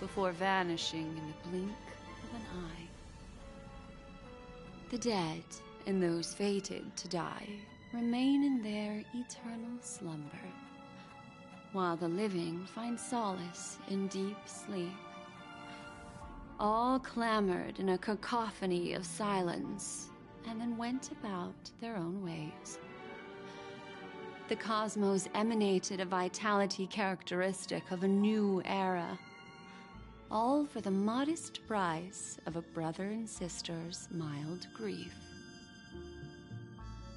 before vanishing in the blink of an eye. The dead, and those fated to die, remain in their eternal slumber, while the living find solace in deep sleep. All clamored in a cacophony of silence, and then went about their own ways. The cosmos emanated a vitality characteristic of a new era, all for the modest price of a brother and sister's mild grief.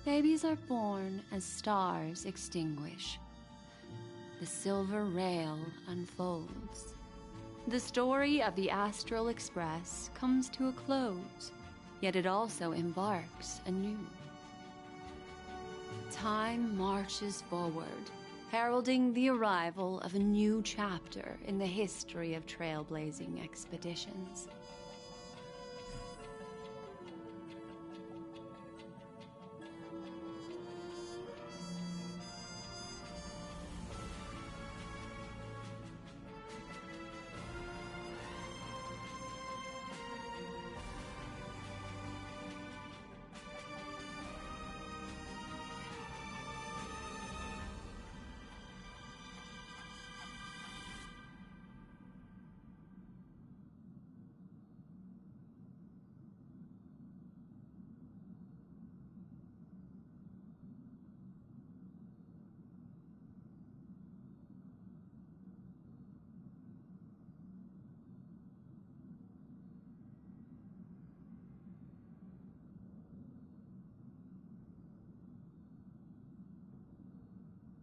Babies are born as stars extinguish. The silver rail unfolds. The story of the Astral Express comes to a close, yet it also embarks anew. Time marches forward, heralding the arrival of a new chapter in the history of trailblazing expeditions.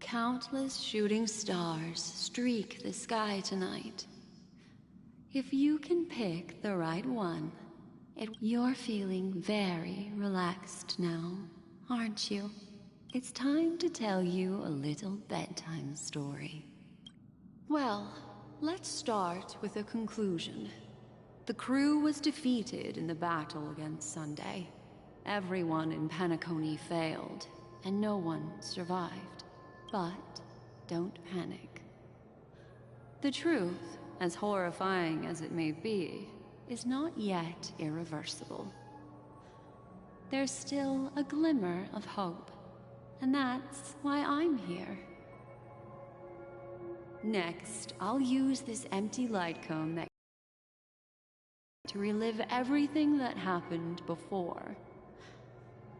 Countless shooting stars streak the sky tonight. If you can pick the right one, you're feeling very relaxed now, aren't you? It's time to tell you a little bedtime story. Well, let's start with a conclusion. The crew was defeated in the battle against Sunday. Everyone in Penacony failed, and no one survived. But don't panic. The truth, as horrifying as it may be, is not yet irreversible. There's still a glimmer of hope, and that's why I'm here. Next, I'll use this empty light cone to relive everything that happened before.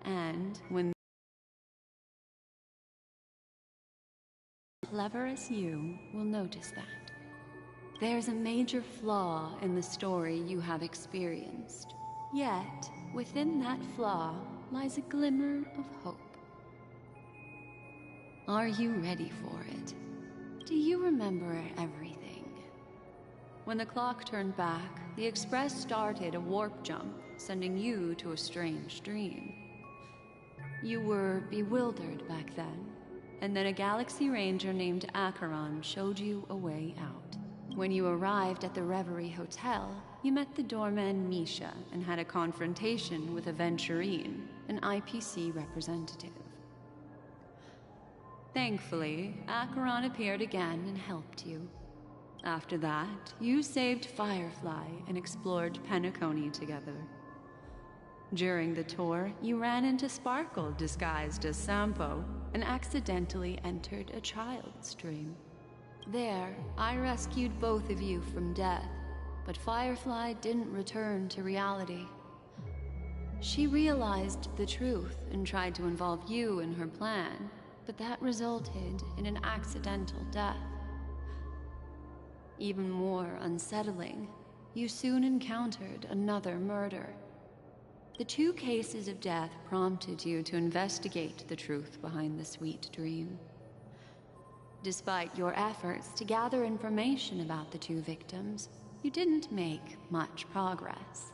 And when clever as you will notice that there's a major flaw in the story you have experienced. Yet, within that flaw lies a glimmer of hope. Are you ready for it? Do you remember everything? When the clock turned back, the Express started a warp jump, sending you to a strange dream. You were bewildered back then, and then a Galaxy Ranger named Acheron showed you a way out. When you arrived at the Reverie Hotel, you met the doorman Misha and had a confrontation with Aventurine, an IPC representative. Thankfully, Acheron appeared again and helped you. After that, you saved Firefly and explored Penacony together. During the tour, you ran into Sparkle disguised as Sampo and accidentally entered a child's dream. There, I rescued both of you from death, but Firefly didn't return to reality. She realized the truth and tried to involve you in her plan, but that resulted in an accidental death. Even more unsettling, you soon encountered another murder. The 2 cases of death prompted you to investigate the truth behind the sweet dream. Despite your efforts to gather information about the 2 victims, you didn't make much progress.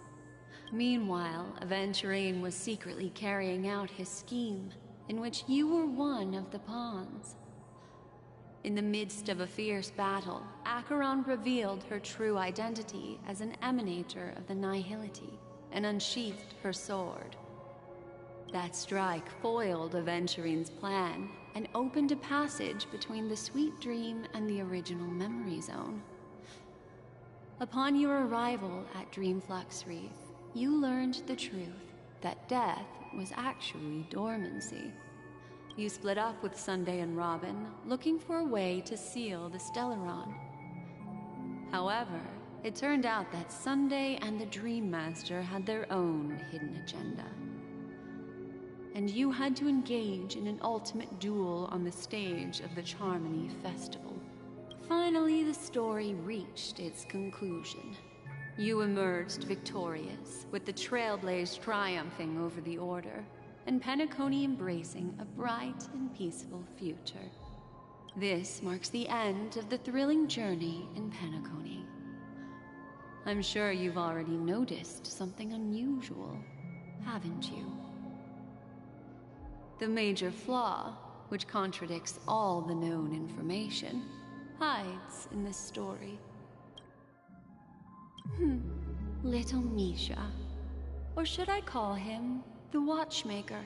Meanwhile, Aventurine was secretly carrying out his scheme, in which you were one of the pawns. In the midst of a fierce battle, Acheron revealed her true identity as an emanator of the Nihility and unsheathed her sword. That strike foiled Aventurine's plan and opened a passage between the sweet dream and the original memory zone. Upon your arrival at Dreamflux Reef, you learned the truth that death was actually dormancy. You split up with Sunday and Robin, looking for a way to seal the Stellaron. However, it turned out that Sunday and the Dream Master had their own hidden agenda. And you had to engage in an ultimate duel on the stage of the Charmony Festival. Finally, the story reached its conclusion. You emerged victorious, with the Trailblazer triumphing over the Order, and Penacony embracing a bright and peaceful future. This marks the end of the thrilling journey in Penacony. I'm sure you've already noticed something unusual, haven't you? The major flaw, which contradicts all the known information, hides in this story. Little Misha. Or should I call him the Watchmaker?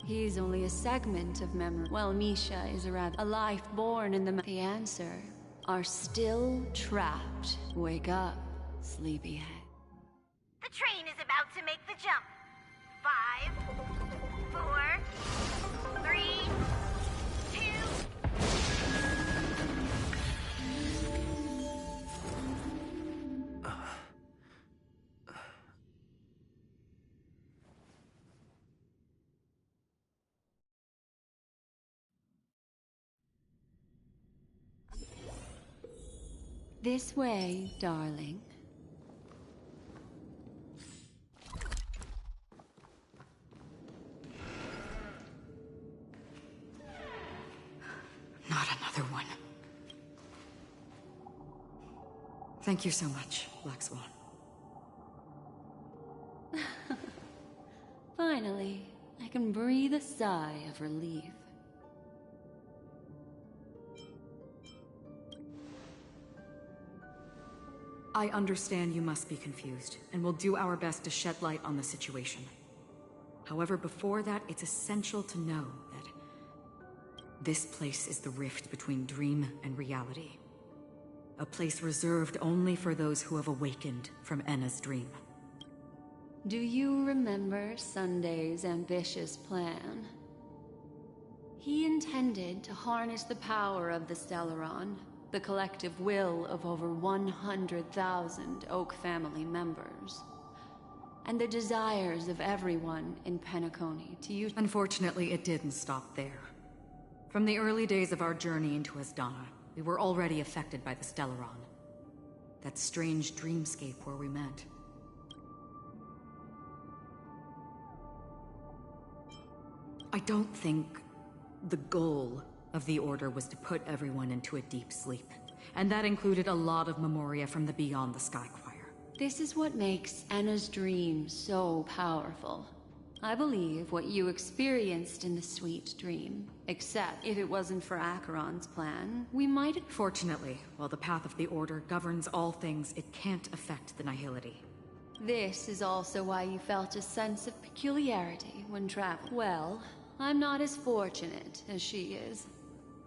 He's only a segment of memory, while Misha is a life born in the answer are still trapped. Wake up, sleepyhead. The train is about to make the jump. 5, 4, 3, 2. This way, darling. Not another one. Thank you so much, Black Swan. Finally, I can breathe a sigh of relief. I understand you must be confused, and will do our best to shed light on the situation. However, before that, it's essential to know that this place is the rift between dream and reality. A place reserved only for those who have awakened from Enna's dream. Do you remember Sunday's ambitious plan? He intended to harness the power of the Stellaron, the collective will of over 100,000 Oak family members, and the desires of everyone in Penacony to use— Unfortunately, it didn't stop there. From the early days of our journey into Asdana, we were already affected by the Stellaron. That strange dreamscape where we met. I don't think the goal of the Order was to put everyone into a deep sleep, and that included a lot of memoria from the Beyond the Sky Choir. This is what makes Enna's dream so powerful. I believe what you experienced in the sweet dream, except if it wasn't for Acheron's plan, we might have— Fortunately, while the path of the Order governs all things, it can't affect the Nihility. This is also why you felt a sense of peculiarity when traveling. Well, I'm not as fortunate as she is.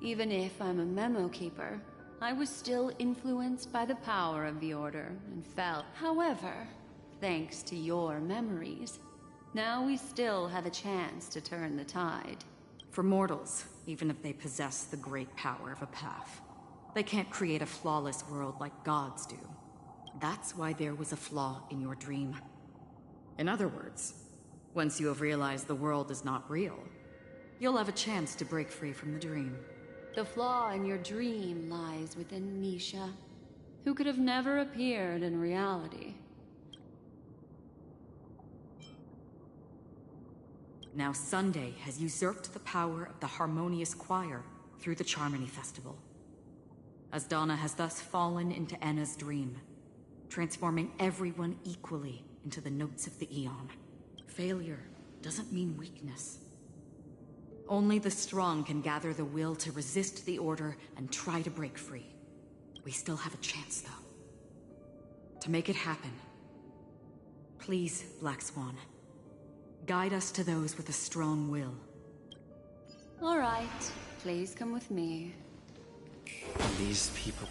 Even if I'm a memo keeper, I was still influenced by the power of the Order and felt. However, thanks to your memories, now we still have a chance to turn the tide. For mortals, even if they possess the great power of a path, they can't create a flawless world like gods do. That's why there was a flaw in your dream. In other words, once you have realized the world is not real, You'll have a chance to break free from the dream. The flaw in your dream lies within Misha, who could have never appeared in reality. Now Sunday has usurped the power of the Harmonious Choir through the Charmony Festival. Asdana has thus fallen into Anna's dream, transforming everyone equally into the notes of the Aeon. Failure doesn't mean weakness. Only the strong can gather the will to resist the order and try to break free. We still have a chance, though. To make it happen, please, Black Swan, guide us to those with a strong will. All right, please come with me. These people...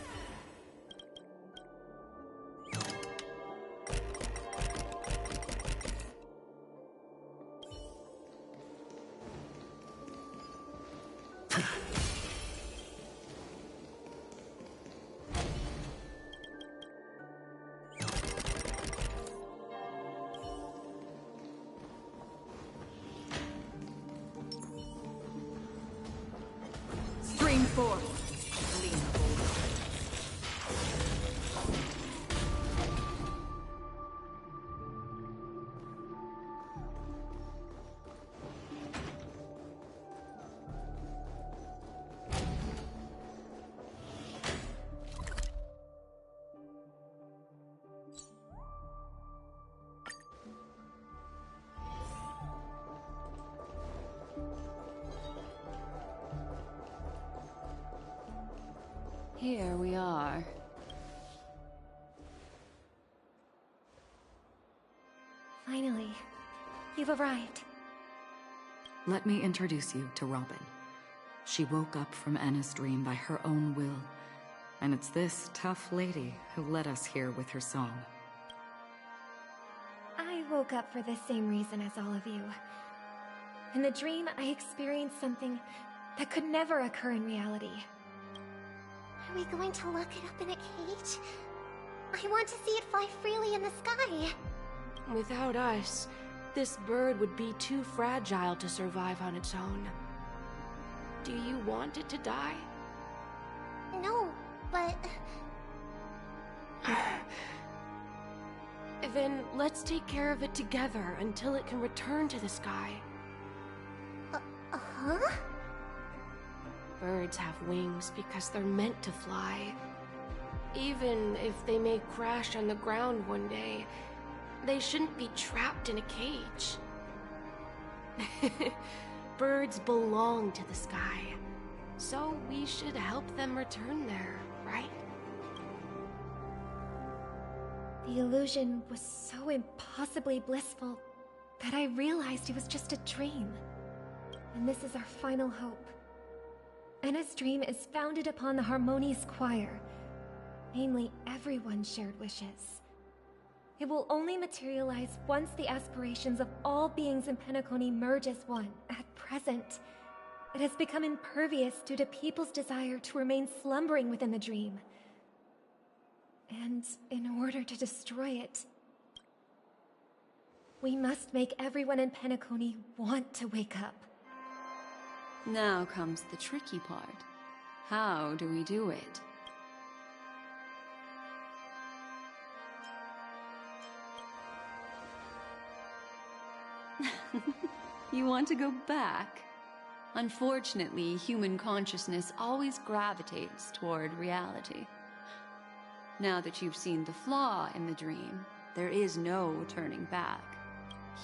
Stream forth. Here we are. Finally, you've arrived. Let me introduce you to Robin. She woke up from Anna's dream by her own will, and it's this tough lady who led us here with her song. I woke up for the same reason as all of you. In the dream, I experienced something that could never occur in reality. Are we going to lock it up in a cage? I want to see it fly freely in the sky. Without us, this bird would be too fragile to survive on its own. Do you want it to die? No, but... Then let's take care of it together until it can return to the sky. Huh? Birds have wings because they're meant to fly. Even if they may crash on the ground one day, they shouldn't be trapped in a cage. Birds belong to the sky, so we should help them return there, right? The illusion was so impossibly blissful that I realized it was just a dream. And this is our final hope. Anna's dream is founded upon the Harmonious Choir, namely everyone's shared wishes. It will only materialize once the aspirations of all beings in Penacony merge as one. At present, it has become impervious due to people's desire to remain slumbering within the dream. And in order to destroy it, we must make everyone in Penacony want to wake up. Now comes the tricky part. How do we do it? You want to go back? Unfortunately, human consciousness always gravitates toward reality. Now that you've seen the flaw in the dream, there is no turning back.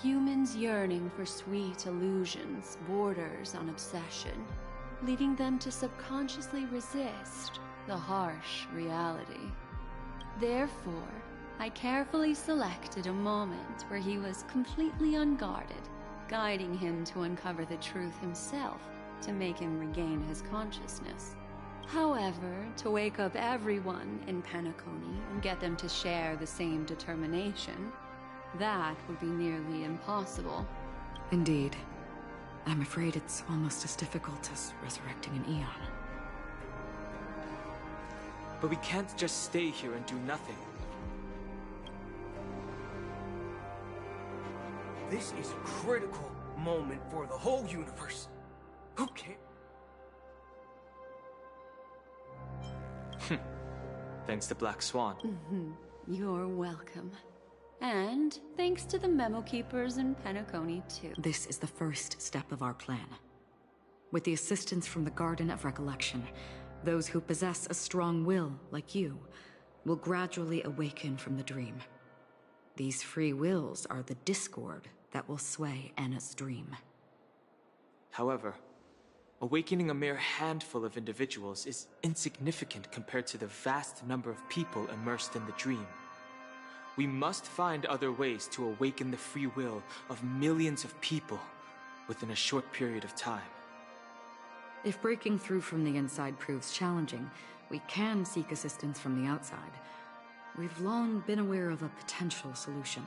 Humans yearning for sweet illusions borders on obsession, leading them to subconsciously resist the harsh reality. Therefore, I carefully selected a moment where he was completely unguarded, guiding him to uncover the truth himself to make him regain his consciousness. However, to wake up everyone in Penacony and get them to share the same determination, that would be nearly impossible. Indeed. I'm afraid it's almost as difficult as resurrecting an Aeon. But we can't just stay here and do nothing. This is a critical moment for the whole universe. Okay. Thanks to Black Swan. You're welcome. And thanks to the Memo Keepers in Penacony, too. This is the first step of our plan. With the assistance from the Garden of Recollection, those who possess a strong will, like you, will gradually awaken from the dream. These free wills are the discord that will sway Anna's dream. However, awakening a mere handful of individuals is insignificant compared to the vast number of people immersed in the dream. We must find other ways to awaken the free will of millions of people within a short period of time. If breaking through from the inside proves challenging, we can seek assistance from the outside. We've long been aware of a potential solution.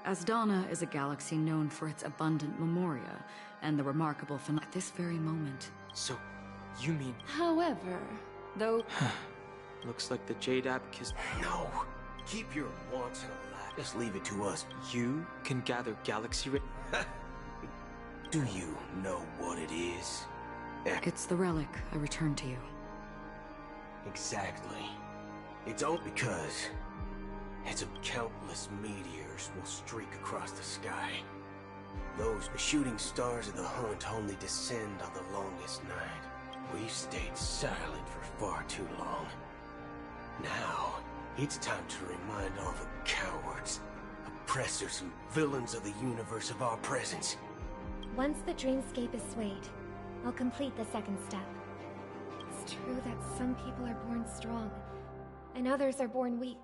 Asdana is a galaxy known for its abundant memoria and the remarkable phenomena at this very moment. So, you mean... However, though... Looks like the Jade Abac is... No. Keep your wants and alive. Just leave it to us. You can gather galaxy... Do you know what it is? It's the relic I returned to you. Exactly. It's all because it's a countless meteors will streak across the sky. Those shooting stars of the hunt only descend on the longest night. We've stayed silent for far too long. Now, it's time to remind all the cowards, oppressors, and villains of the universe of our presence. Once the dreamscape is swayed, I'll complete the second step. It's true that some people are born strong, and others are born weak.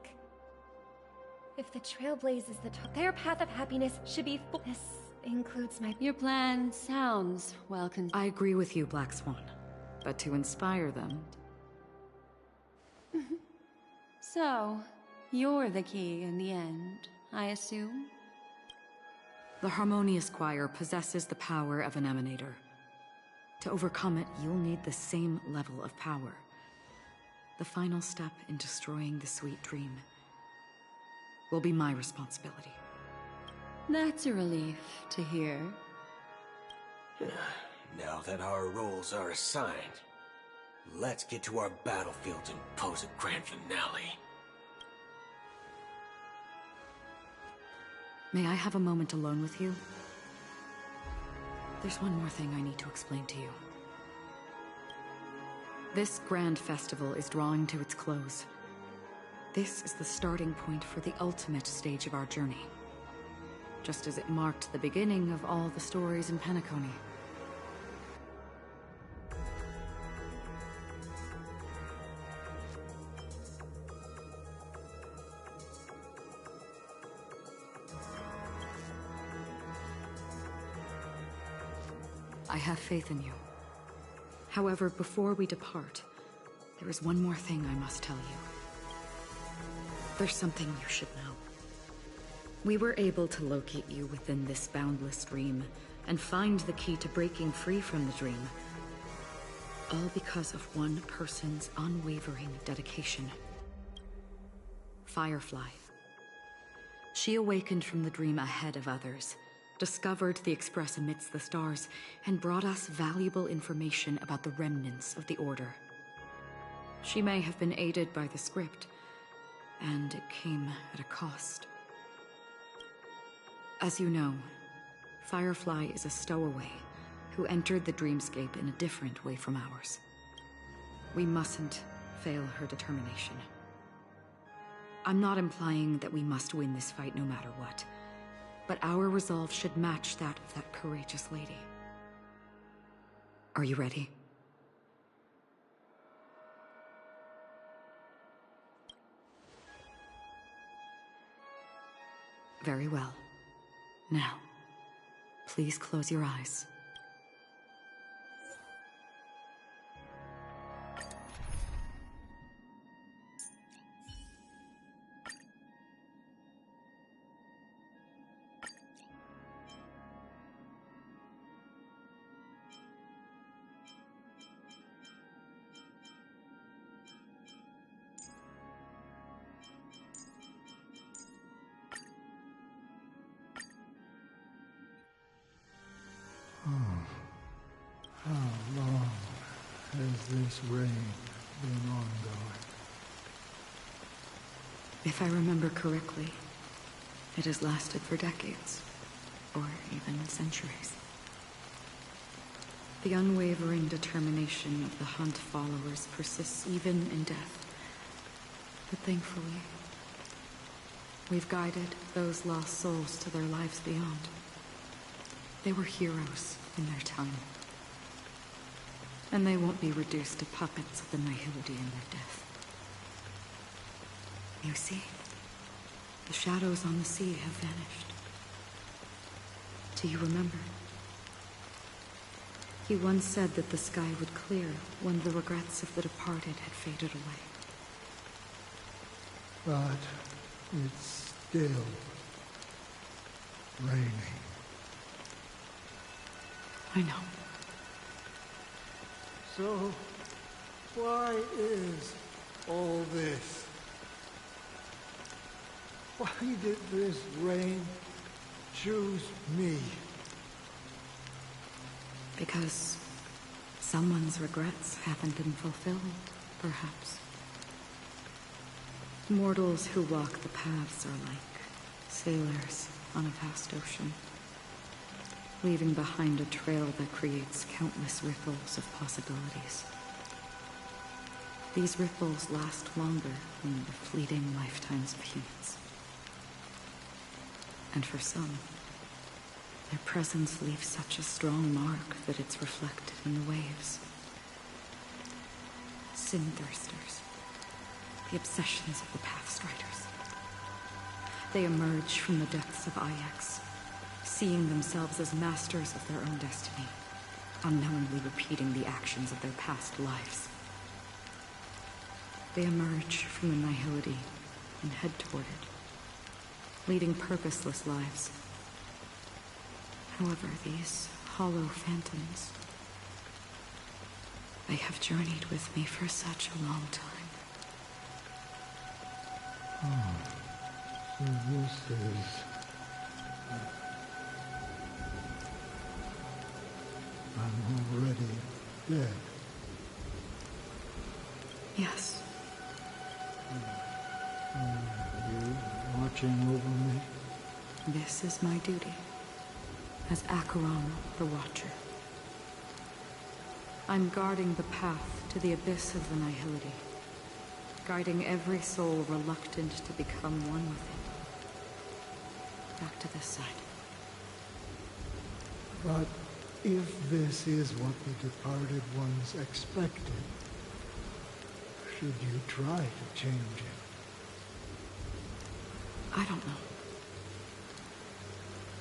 If the Trailblazer is the top, their path of happiness should be full. This includes my... Your plan sounds well I agree with you, Black Swan. But to inspire them... So, you're the key in the end, I assume? The Harmonious Choir possesses the power of an emanator. To overcome it, you'll need the same level of power. The final step in destroying the sweet dream will be my responsibility. That's a relief to hear. Now that our roles are assigned, let's get to our battlefields and pose a grand finale. May I have a moment alone with you? There's one more thing I need to explain to you. This grand festival is drawing to its close. This is the starting point for the ultimate stage of our journey. Just as it marked the beginning of all the stories in Penacony. I have faith in you. However, before we depart, there is one more thing I must tell you. There's something you should know. We were able to locate you within this boundless dream and find the key to breaking free from the dream. All because of one person's unwavering dedication. Firefly. She awakened from the dream ahead of others, discovered the Express amidst the stars, and brought us valuable information about the remnants of the Order. She may have been aided by the script, and it came at a cost. As you know, Firefly is a stowaway who entered the dreamscape in a different way from ours. We mustn't fail her determination. I'm not implying that we must win this fight no matter what, but our resolve should match that of that courageous lady. Are you ready? Very well. Now, please close your eyes. this reign been ongoing? If I remember correctly, it has lasted for decades, or even centuries. The unwavering determination of the Hunt followers persists even in death. But thankfully, we've guided those lost souls to their lives beyond. They were heroes in their time. And they won't be reduced to puppets of the Nihility in their death. You see, the shadows on the sea have vanished. Do you remember? He once said that the sky would clear when the regrets of the departed had faded away. But it's still raining. I know. So, why is all this? Why did this rain choose me? Because someone's regrets haven't been fulfilled, perhaps. Mortals who walk the paths are like sailors on a vast ocean, leaving behind a trail that creates countless ripples of possibilities. These ripples last longer than the fleeting lifetimes of humans. And for some, their presence leaves such a strong mark that it's reflected in the waves. Sin-thirsters. The obsessions of the Pathstriders. They emerge from the depths of Ix, seeing themselves as masters of their own destiny, unknowingly repeating the actions of their past lives. They emerge from the Nihility and head toward it, leading purposeless lives. However, these hollow phantoms, they have journeyed with me for such a long time. Oh, so this is... I'm already dead. Yes. You watching over me? This is my duty, as Acheron the Watcher. I'm guarding the path to the abyss of the Nihility, guiding every soul reluctant to become one with it. Back to this side. But if this is what the departed ones expected, should you try to change it? I don't know.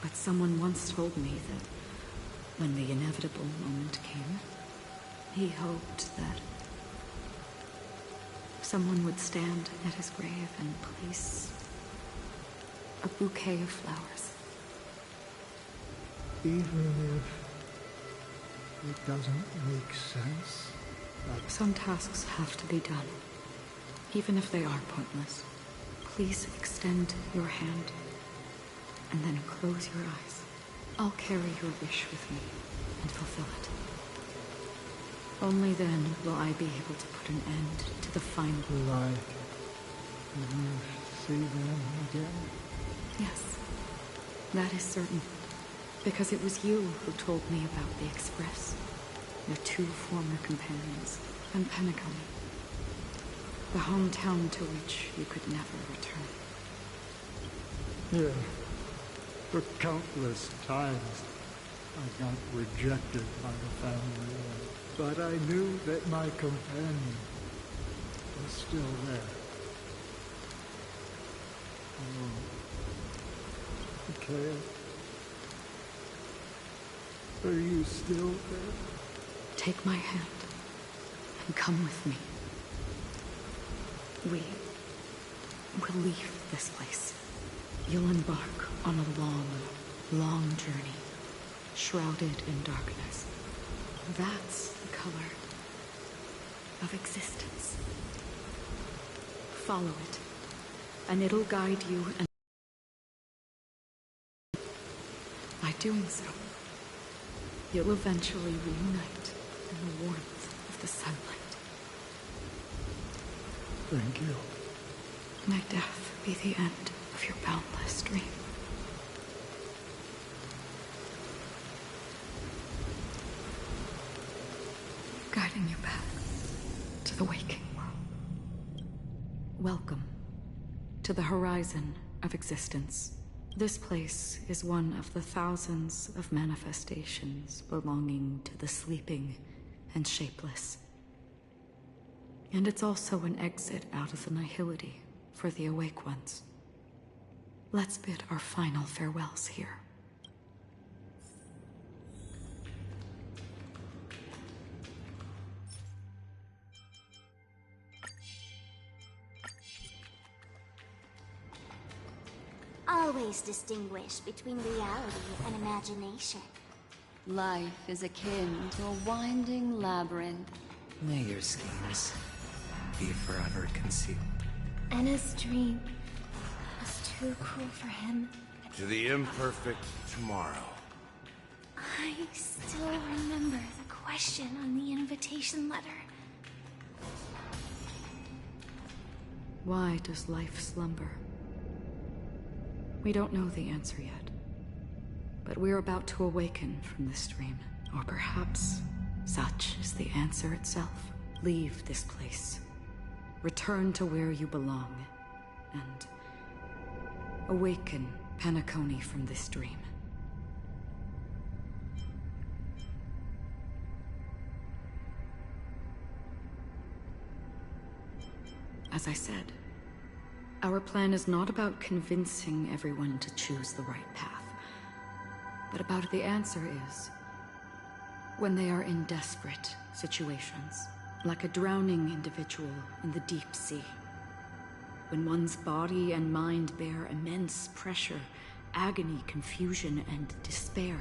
But someone once told me that when the inevitable moment came, he hoped that someone would stand at his grave and place a bouquet of flowers. Even if it doesn't make sense? Some tasks have to be done, even if they are pointless. Please extend your hand, and then close your eyes. I'll carry your wish with me and fulfill it. Only then will I be able to put an end to the final... Will I ever see them again? Yes, that is certain. Because it was you who told me about the Express, your two former companions, and Penacony, the hometown to which you could never return. Yeah. For countless times, I got rejected by the family, but I knew that my companion was still there. Oh. Okay. Are you still there? Take my hand and come with me. We will leave this place. You'll embark on a long, long journey, shrouded in darkness. That's the color of existence. Follow it, and it'll guide you, and by doing so, you'll eventually reunite in the warmth of the sunlight. Thank you. May death be the end of your boundless dream. Guiding you back to the waking world. Welcome to the horizon of existence. This place is one of the thousands of manifestations belonging to the sleeping and shapeless. And it's also an exit out of the nihility for the awake ones. Let's bid our final farewells here. Always distinguish between reality and imagination. Life is akin to a winding labyrinth. May your schemes be forever concealed. Anna's dream was too cruel for him. To the imperfect tomorrow. I still remember the question on the invitation letter. Why does life slumber? We don't know the answer yet, but we're about to awaken from this dream. Or perhaps such is the answer itself. Leave this place. Return to where you belong, and awaken Penacony from this dream. As I said, our plan is not about convincing everyone to choose the right path, but about the answer is when they are in desperate situations, like a drowning individual in the deep sea. When one's body and mind bear immense pressure, agony, confusion, and despair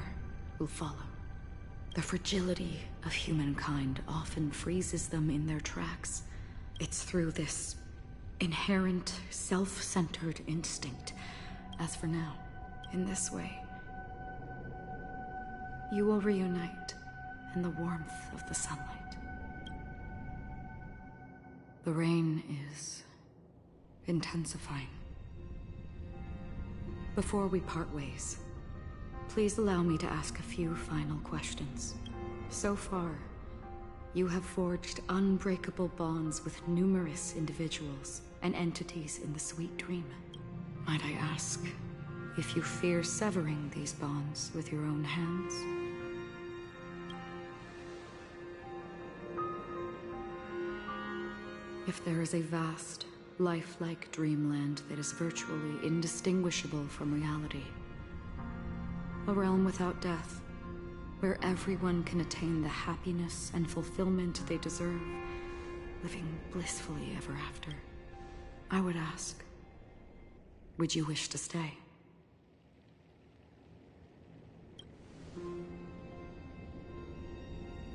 will follow. The fragility of humankind often freezes them in their tracks. It's through this inherent, self-centered instinct. As for now, in this way, you will reunite in the warmth of the sunlight. The rain is intensifying. Before we part ways, please allow me to ask a few final questions. So far, you have forged unbreakable bonds with numerous individuals and entities in the sweet dream. Might I ask if you fear severing these bonds with your own hands? If there is a vast, lifelike dreamland that is virtually indistinguishable from reality, a realm without death, where everyone can attain the happiness and fulfillment they deserve, living blissfully ever after, I would ask, would you wish to stay?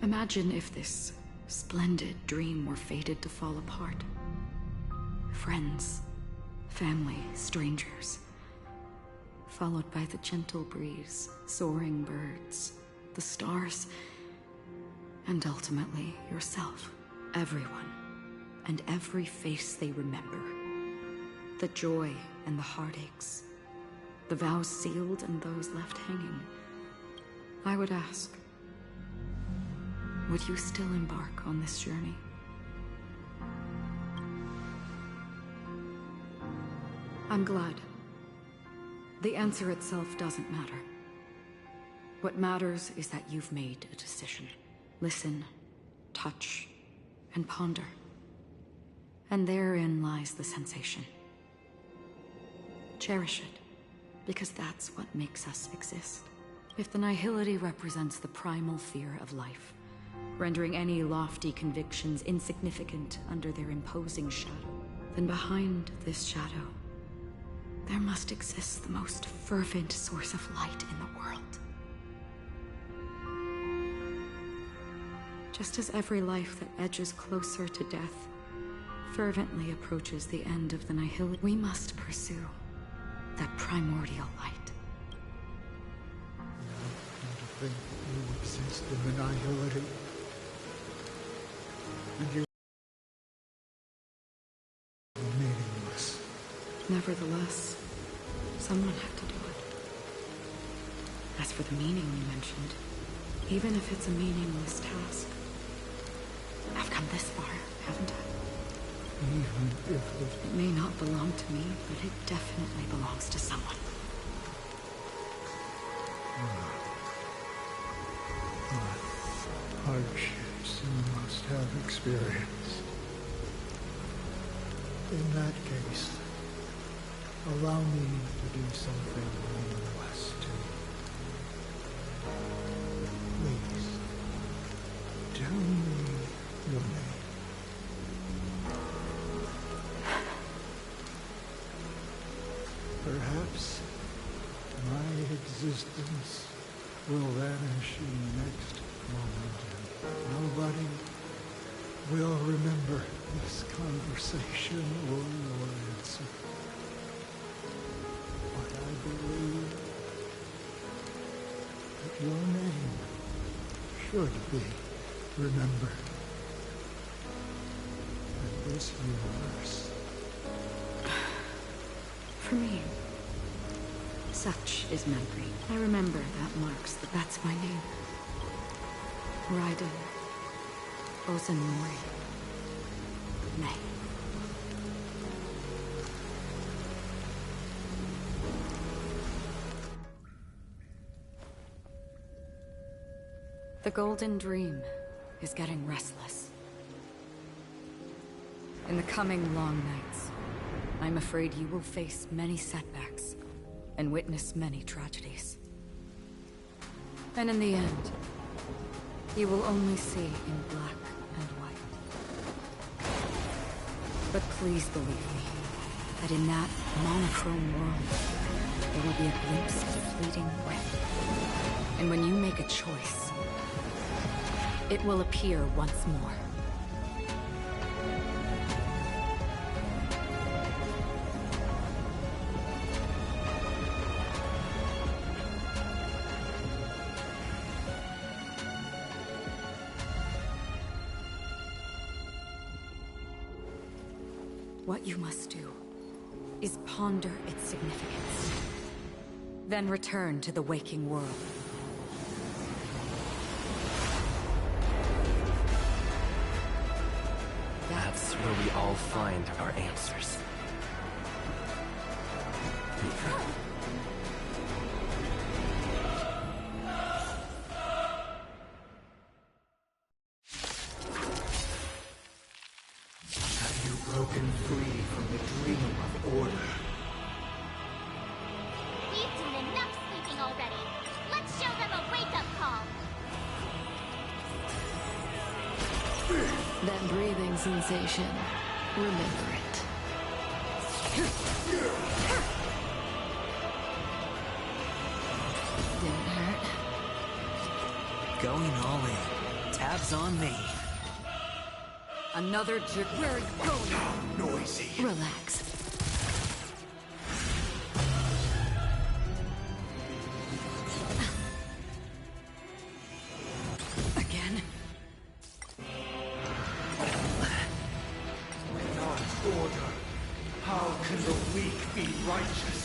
Imagine if this splendid dream were fated to fall apart. Friends, family, strangers, followed by the gentle breeze, soaring birds, the stars, and ultimately yourself. Everyone, and every face they remember. The joy and the heartaches, the vows sealed and those left hanging. I would ask, would you still embark on this journey? I'm glad. The answer itself doesn't matter. What matters is that you've made a decision. Listen, touch, and ponder. And therein lies the sensation. Cherish it, because that's what makes us exist. If the nihility represents the primal fear of life, rendering any lofty convictions insignificant under their imposing shadow, then behind this shadow, there must exist the most fervent source of light in the world. Just as every life that edges closer to death fervently approaches the end of the nihility, we must pursue that primordial light. And to think that you exist in the nihility. And you Nevertheless, someone had to do it. As for the meaning you mentioned, even if it's a meaningless task, I've come this far, haven't I? Even if It may not belong to me, but it definitely belongs to someone. the hardships you must have experienced. In that case, allow me to do something meaningless too. Please, tell me your name. Perhaps my existence will vanish in the next moment, and nobody will remember this conversation or your answer. But I believe that your name should be remembered. And this universe. For me, such is memory. I remember that marks that's my name. Raiden Ozanori May. The Golden Dream is getting restless. In the coming long nights, I'm afraid you will face many setbacks and witness many tragedies. And in the end, you will only see in black and white. But please believe me, that in that monochrome world, there will be a glimpse of fleeting red. And when you make a choice, it will appear once more. What you must do is ponder its significance, then return to the waking world. That's where we all find our answers. Have you broken free from the dream of order? We've done enough sleeping already. Let's show them a wake-up call. That breathing sensation. Remember it. Didn't hurt. Going all in. Tabs on me. Another jerk. Where are you going? Noisy. Relax. Again? Without order, how can the weak be righteous?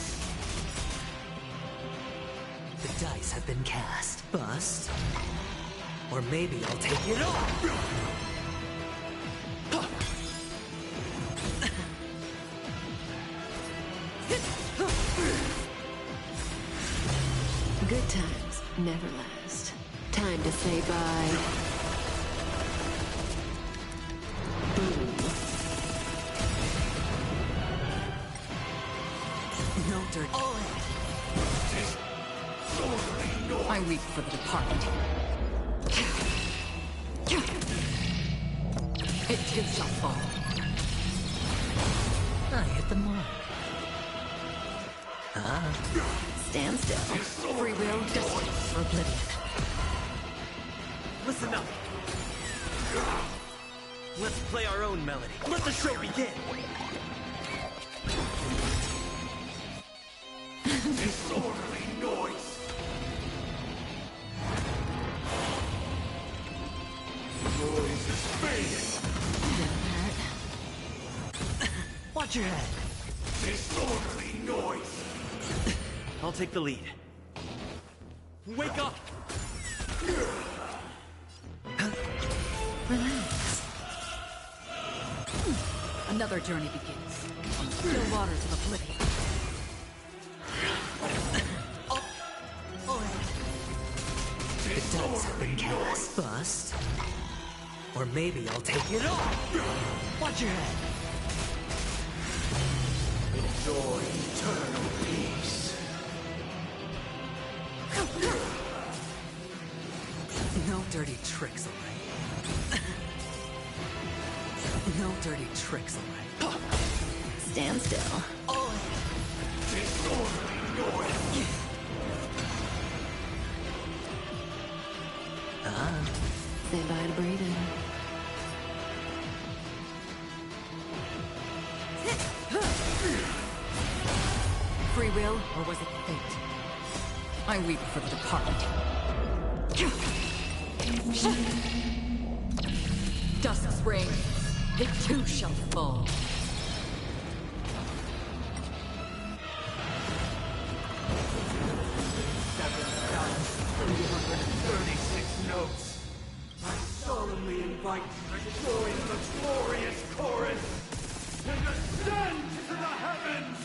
The dice have been cast. Bust. Or maybe I'll take it off. Good times never last. Time to say bye. Boom. No dirt. I weep for the departed. It too shall fall. I hit the mark. Stand still. Free will, destined for oblivion. Listen up. Let's play our own melody. Let the show begin. Disorderly noise. Noise is fading. Watch your head. Disorderly I'll take the lead. Wake up! Relax. Another journey begins on the still waters of oblivion. The dice have been cast. Bust. Or maybe I'll take it all. Watch your head. Enjoy eternal peace. No dirty tricks, alright? No dirty tricks, alright? Stand still. Disorderly noise. Say bye to breathing. Free will, or was it fate? I weep for the departed. Dusk's reign, it too shall fall. Notes. I solemnly invite you to join the glorious chorus and ascend to the heavens!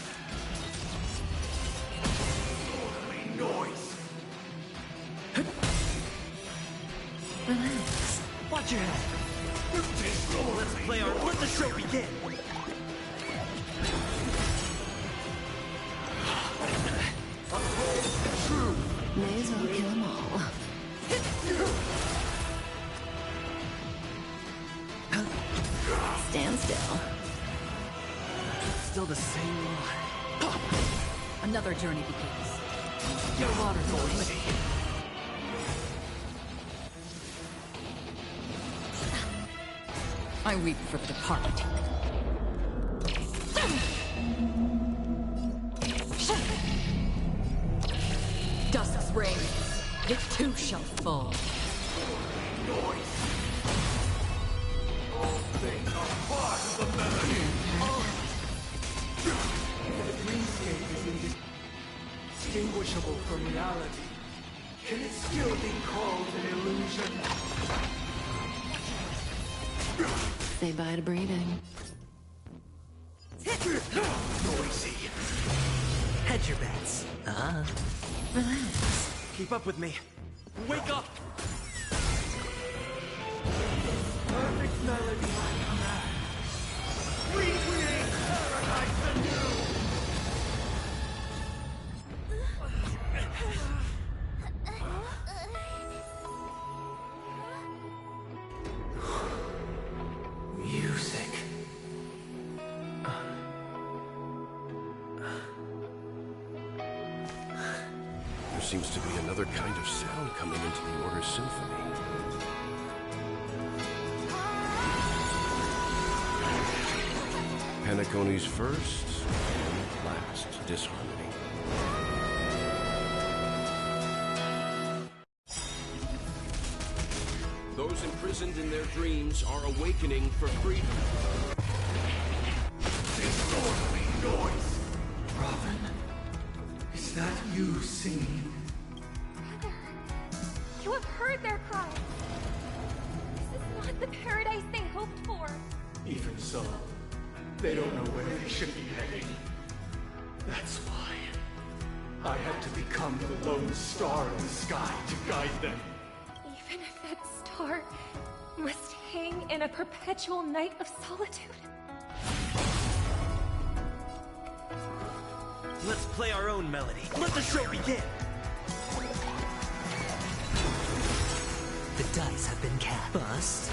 Disorderly noise. Relax. Watch your head. Let's play our... Let the show begin! May as well kill them all. Stand still. Still the same one. Another journey begins. Your waters of oblivion. I weep for the departed. Dusk's reign, it too shall fall. All things are part of the melody. The dreamscape is indistinguishable from reality. Can it still be called an illusion? Say bye to breathing. Noisy. Hedge your bets. Relax. Keep up with me. Wake up! Perfect melody at command. Recreate paradise anew! Music. There seems to be another kind of sound coming into the Order Symphony. Penacony's first and last disharmony. Those imprisoned in their dreams are awakening for freedom. Disorderly noise! Robin, is that you singing? Brother, you have heard their cries. This is not the paradise they hoped for. Even so, they don't know where they should be heading. That's why I had to become the lone star in the sky to guide them. Even if that star must hang in a perpetual night of solitude. Let's play our own melody. Let the show begin! The dice have been cast. Bust.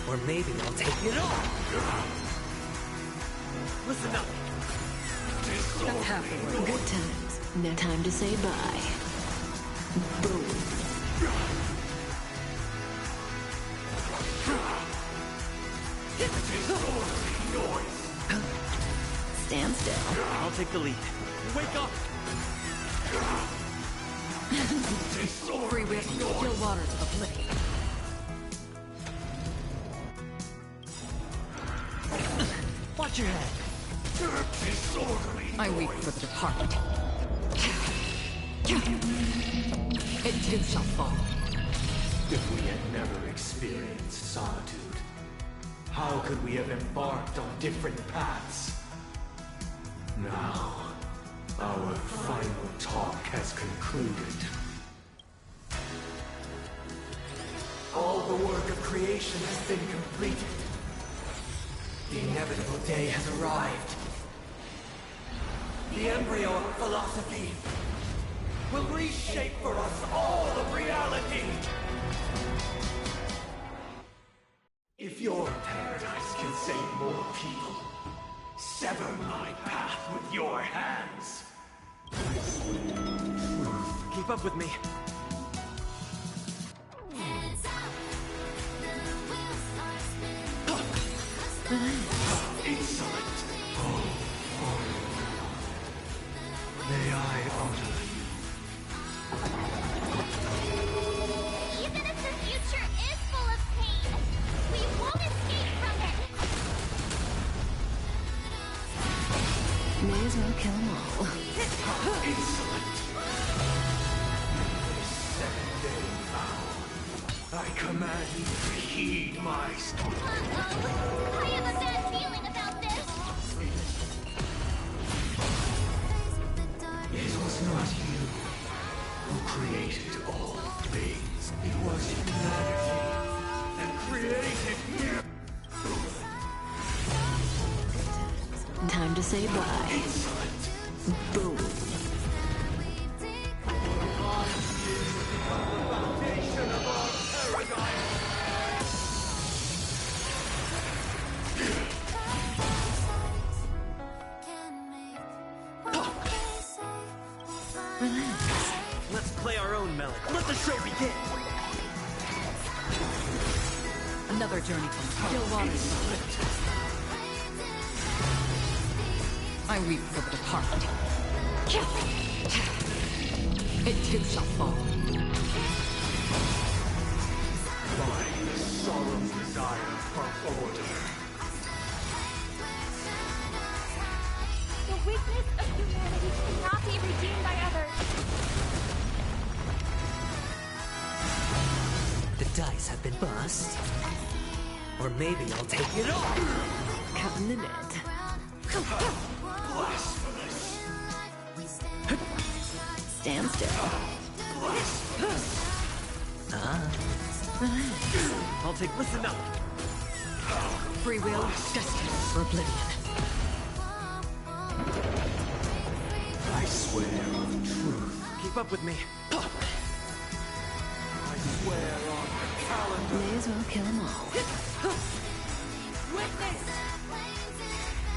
Or maybe I'll take it all. Listen up. That's half the work. Good times. No time to say bye. Boom. Stand still. I'll take the lead. Wake up! Free will, still waters of oblivion. Watch your head. I weep for the departed. It too shall fall. If we had never experienced solitude, how could we have embarked on different paths? Now, our final talk has concluded. All the work of creation has been completed. The inevitable day has arrived. The embryo of philosophy will reshape for us all of reality. If your paradise can save more people, sever my path with your hands. Keep up with me. Insolent. May I honor you? Even if the future is full of pain, we won't escape from it. May as well kill them all. Insolent. This 7-day vow. I command you to heed my stop. I have a bad feeling about this. It was not you who created all things. It was humanity that created you. Time to say bye. Insolent. Boom. Foundation of our paradise. Let's play our own melody. Let the show begin. Another journey from still waters. I weep for the departed. It too shall fall. By the solemn desire for order. The weakness of humanity cannot be redeemed by others. The dice have been bust. Or maybe I'll take it all. Cutting the net. Blasphemous. Stand still. I'll take. Listen up. Free will, destined for oblivion. I swear on truth. Keep up with me. I swear on the calendar. May as well kill them all. Witness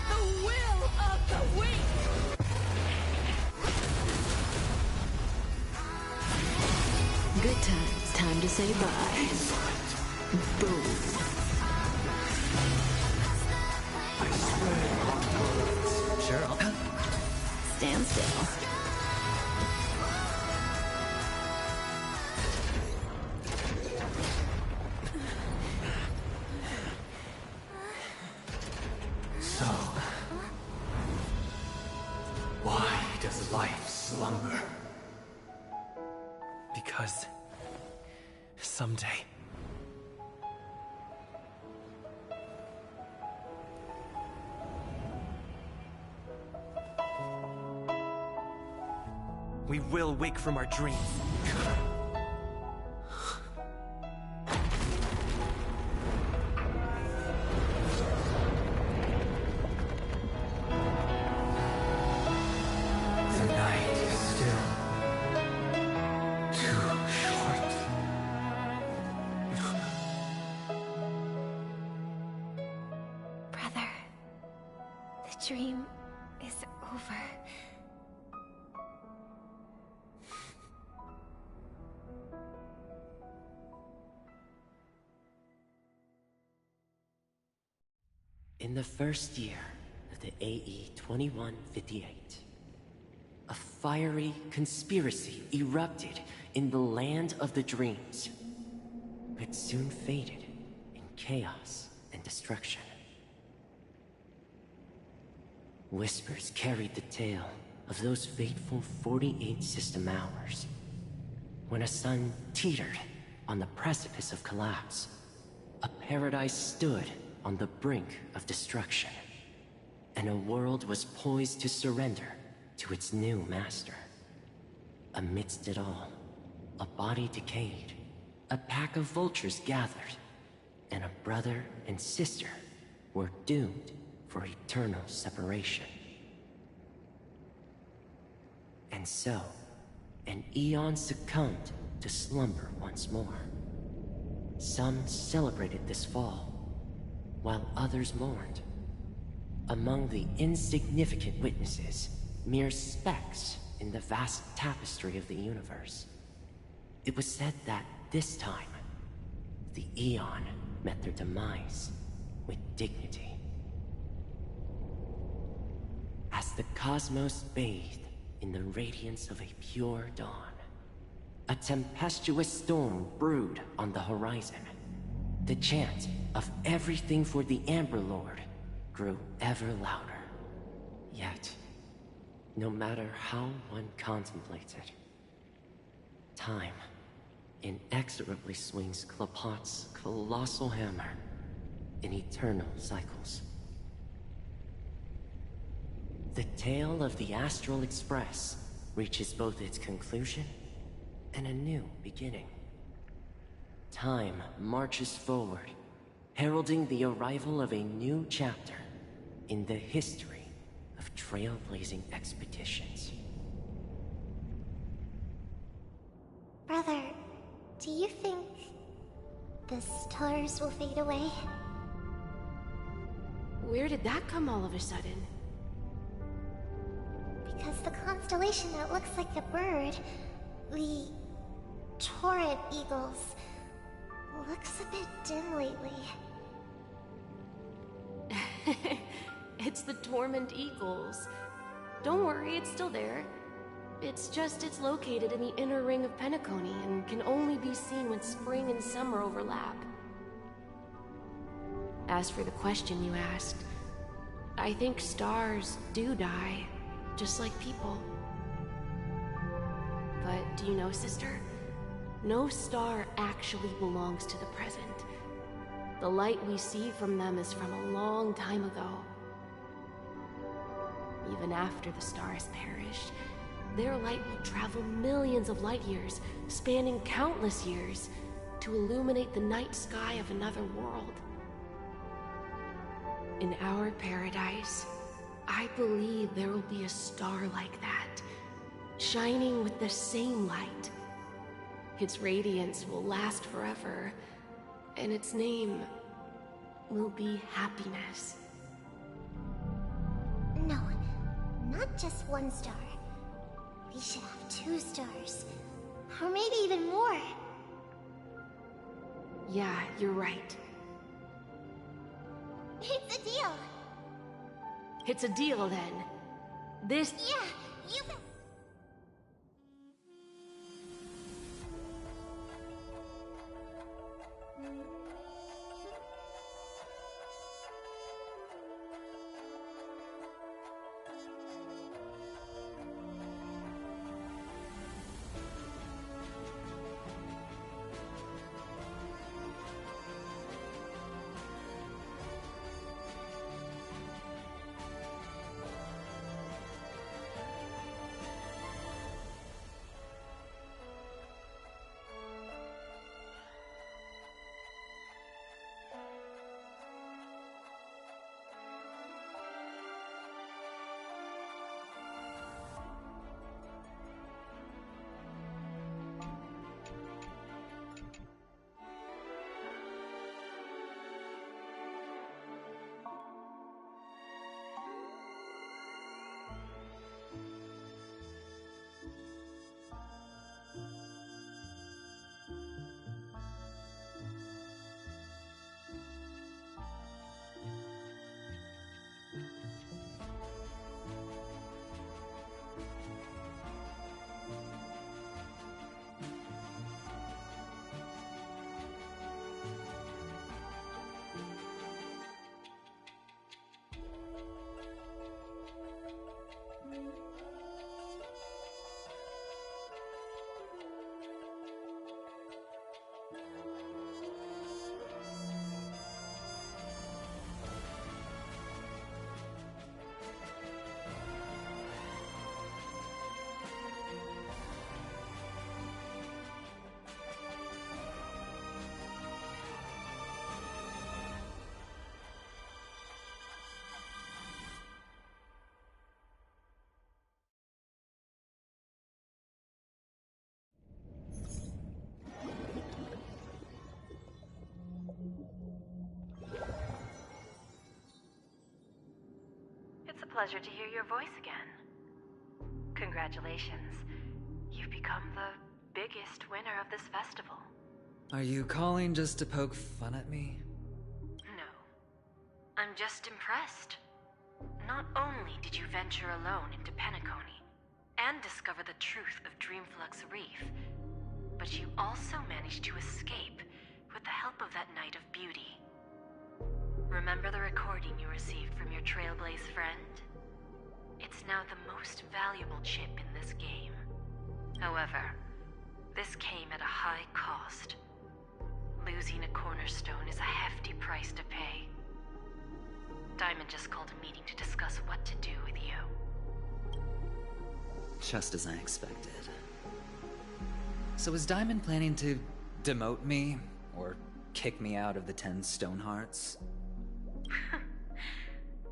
the will of the weak. Good times. Time to say bye. Boom. I swear on words. Sure, I'll come. Stand still. So, why does life slumber? Because someday we will wake from our dreams. The night is still too short. Brother, the dream is over. In the first year of the AE 2158, a fiery conspiracy erupted in the land of the dreams. It soon faded in chaos and destruction. Whispers carried the tale of those fateful 48 system hours, when a sun teetered on the precipice of collapse, a paradise stood on the brink of destruction, and a world was poised to surrender to its new master. Amidst it all, a body decayed, a pack of vultures gathered, and a brother and sister were doomed for eternal separation. And so, an eon succumbed to slumber once more. Some celebrated this fall, while others mourned. Among the insignificant witnesses, mere specks in the vast tapestry of the universe, it was said that this time, the Eon met their demise with dignity. As the cosmos bathed in the radiance of a pure dawn, a tempestuous storm brewed on the horizon. The chant of everything for the Amber Lord grew ever louder. Yet, no matter how one contemplates it, time inexorably swings Klapot's colossal hammer in eternal cycles. The tale of the Astral Express reaches both its conclusion and a new beginning. Time marches forward, heralding the arrival of a new chapter in the history of trailblazing expeditions. Brother, do you think the stars will fade away? Where did that come all of a sudden? Because the constellation that looks like a bird, the Torrent Eagles, looks a bit dim lately. It's the Torment Eagles. Don't worry, it's still there. It's just it's located in the inner ring of Penacony and can only be seen when spring and summer overlap. As for the question you asked, I think stars do die, just like people. But do you know, sister? No star actually belongs to the present. The light we see from them is from a long time ago. Even after the stars perish, their light will travel millions of light years, spanning countless years, to illuminate the night sky of another world. In our paradise, I believe there will be a star like that, shining with the same light. Its radiance will last forever, and its name will be happiness. No, not just one star. We should have 2 stars. Or maybe even more. Yeah, you're right. It's a deal. It's a deal, then. This... Yeah, you can... pleasure to hear your voice again. Congratulations. You've become the biggest winner of this festival. Are you calling just to poke fun at me? No. I'm just impressed. Not only did you venture alone into Penacony and discover the truth of Dreamflux Reef, but you also managed to escape with the help of that Knight of Beauty. Remember the recording you received from your Trailblazer friend? It's now the most valuable chip in this game. However, this came at a high cost. Losing a cornerstone is a hefty price to pay. Diamond just called a meeting to discuss what to do with you. Just as I expected. So is Diamond planning to demote me? Or kick me out of the 10 Stonehearts?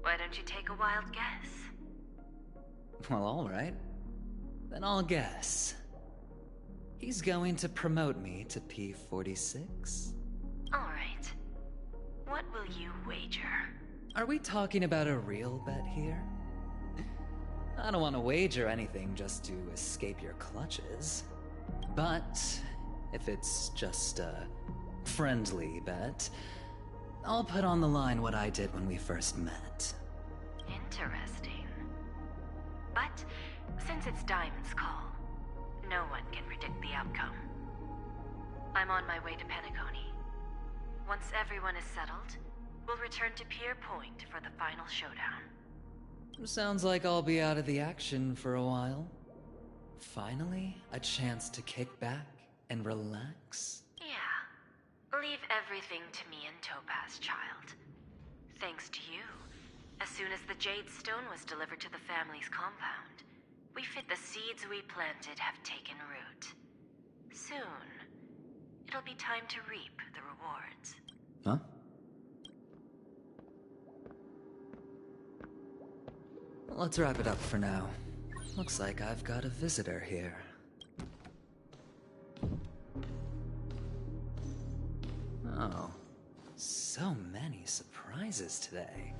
Why don't you take a wild guess? Well, alright. Then I'll guess. He's going to promote me to P46? Alright. What will you wager? Are we talking about a real bet here? I don't want to wager anything just to escape your clutches. But if it's just a friendly bet, I'll put on the line what I did when we first met. Interesting. But since it's Diamond's call, no one can predict the outcome. I'm on my way to Penacony. Once everyone is settled, we'll return to Pier Point for the final showdown. Sounds like I'll be out of the action for a while. Finally, a chance to kick back and relax. Yeah. Leave everything to me and Topaz, child. Thanks to you, as soon as the Jade Stone was delivered to the family's compound, we fit the seeds we planted have taken root. Soon, it'll be time to reap the rewards. Huh? Let's wrap it up for now. Looks like I've got a visitor here. Oh, so many surprises today.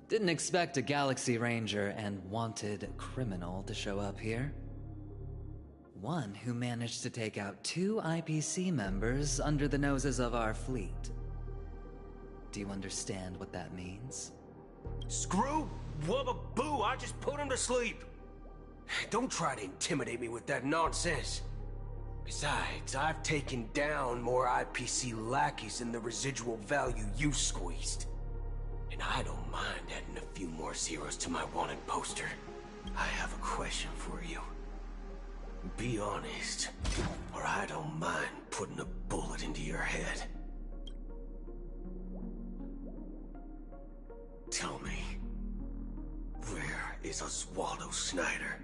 Didn't expect a Galaxy Ranger and wanted criminal to show up here. One who managed to take out 2 IPC members under the noses of our fleet. Do you understand what that means? Screw wubba boo, I just put him to sleep. Don't try to intimidate me with that nonsense. Besides, I've taken down more IPC lackeys than the residual value you squeezed. And I don't mind adding a few more zeros to my wanted poster. I have a question for you. Be honest, or I don't mind putting a bullet into your head. Tell me, where is Oswaldo Snyder?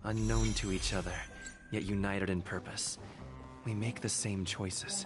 Unknown to each other, yet united in purpose. We make the same choices.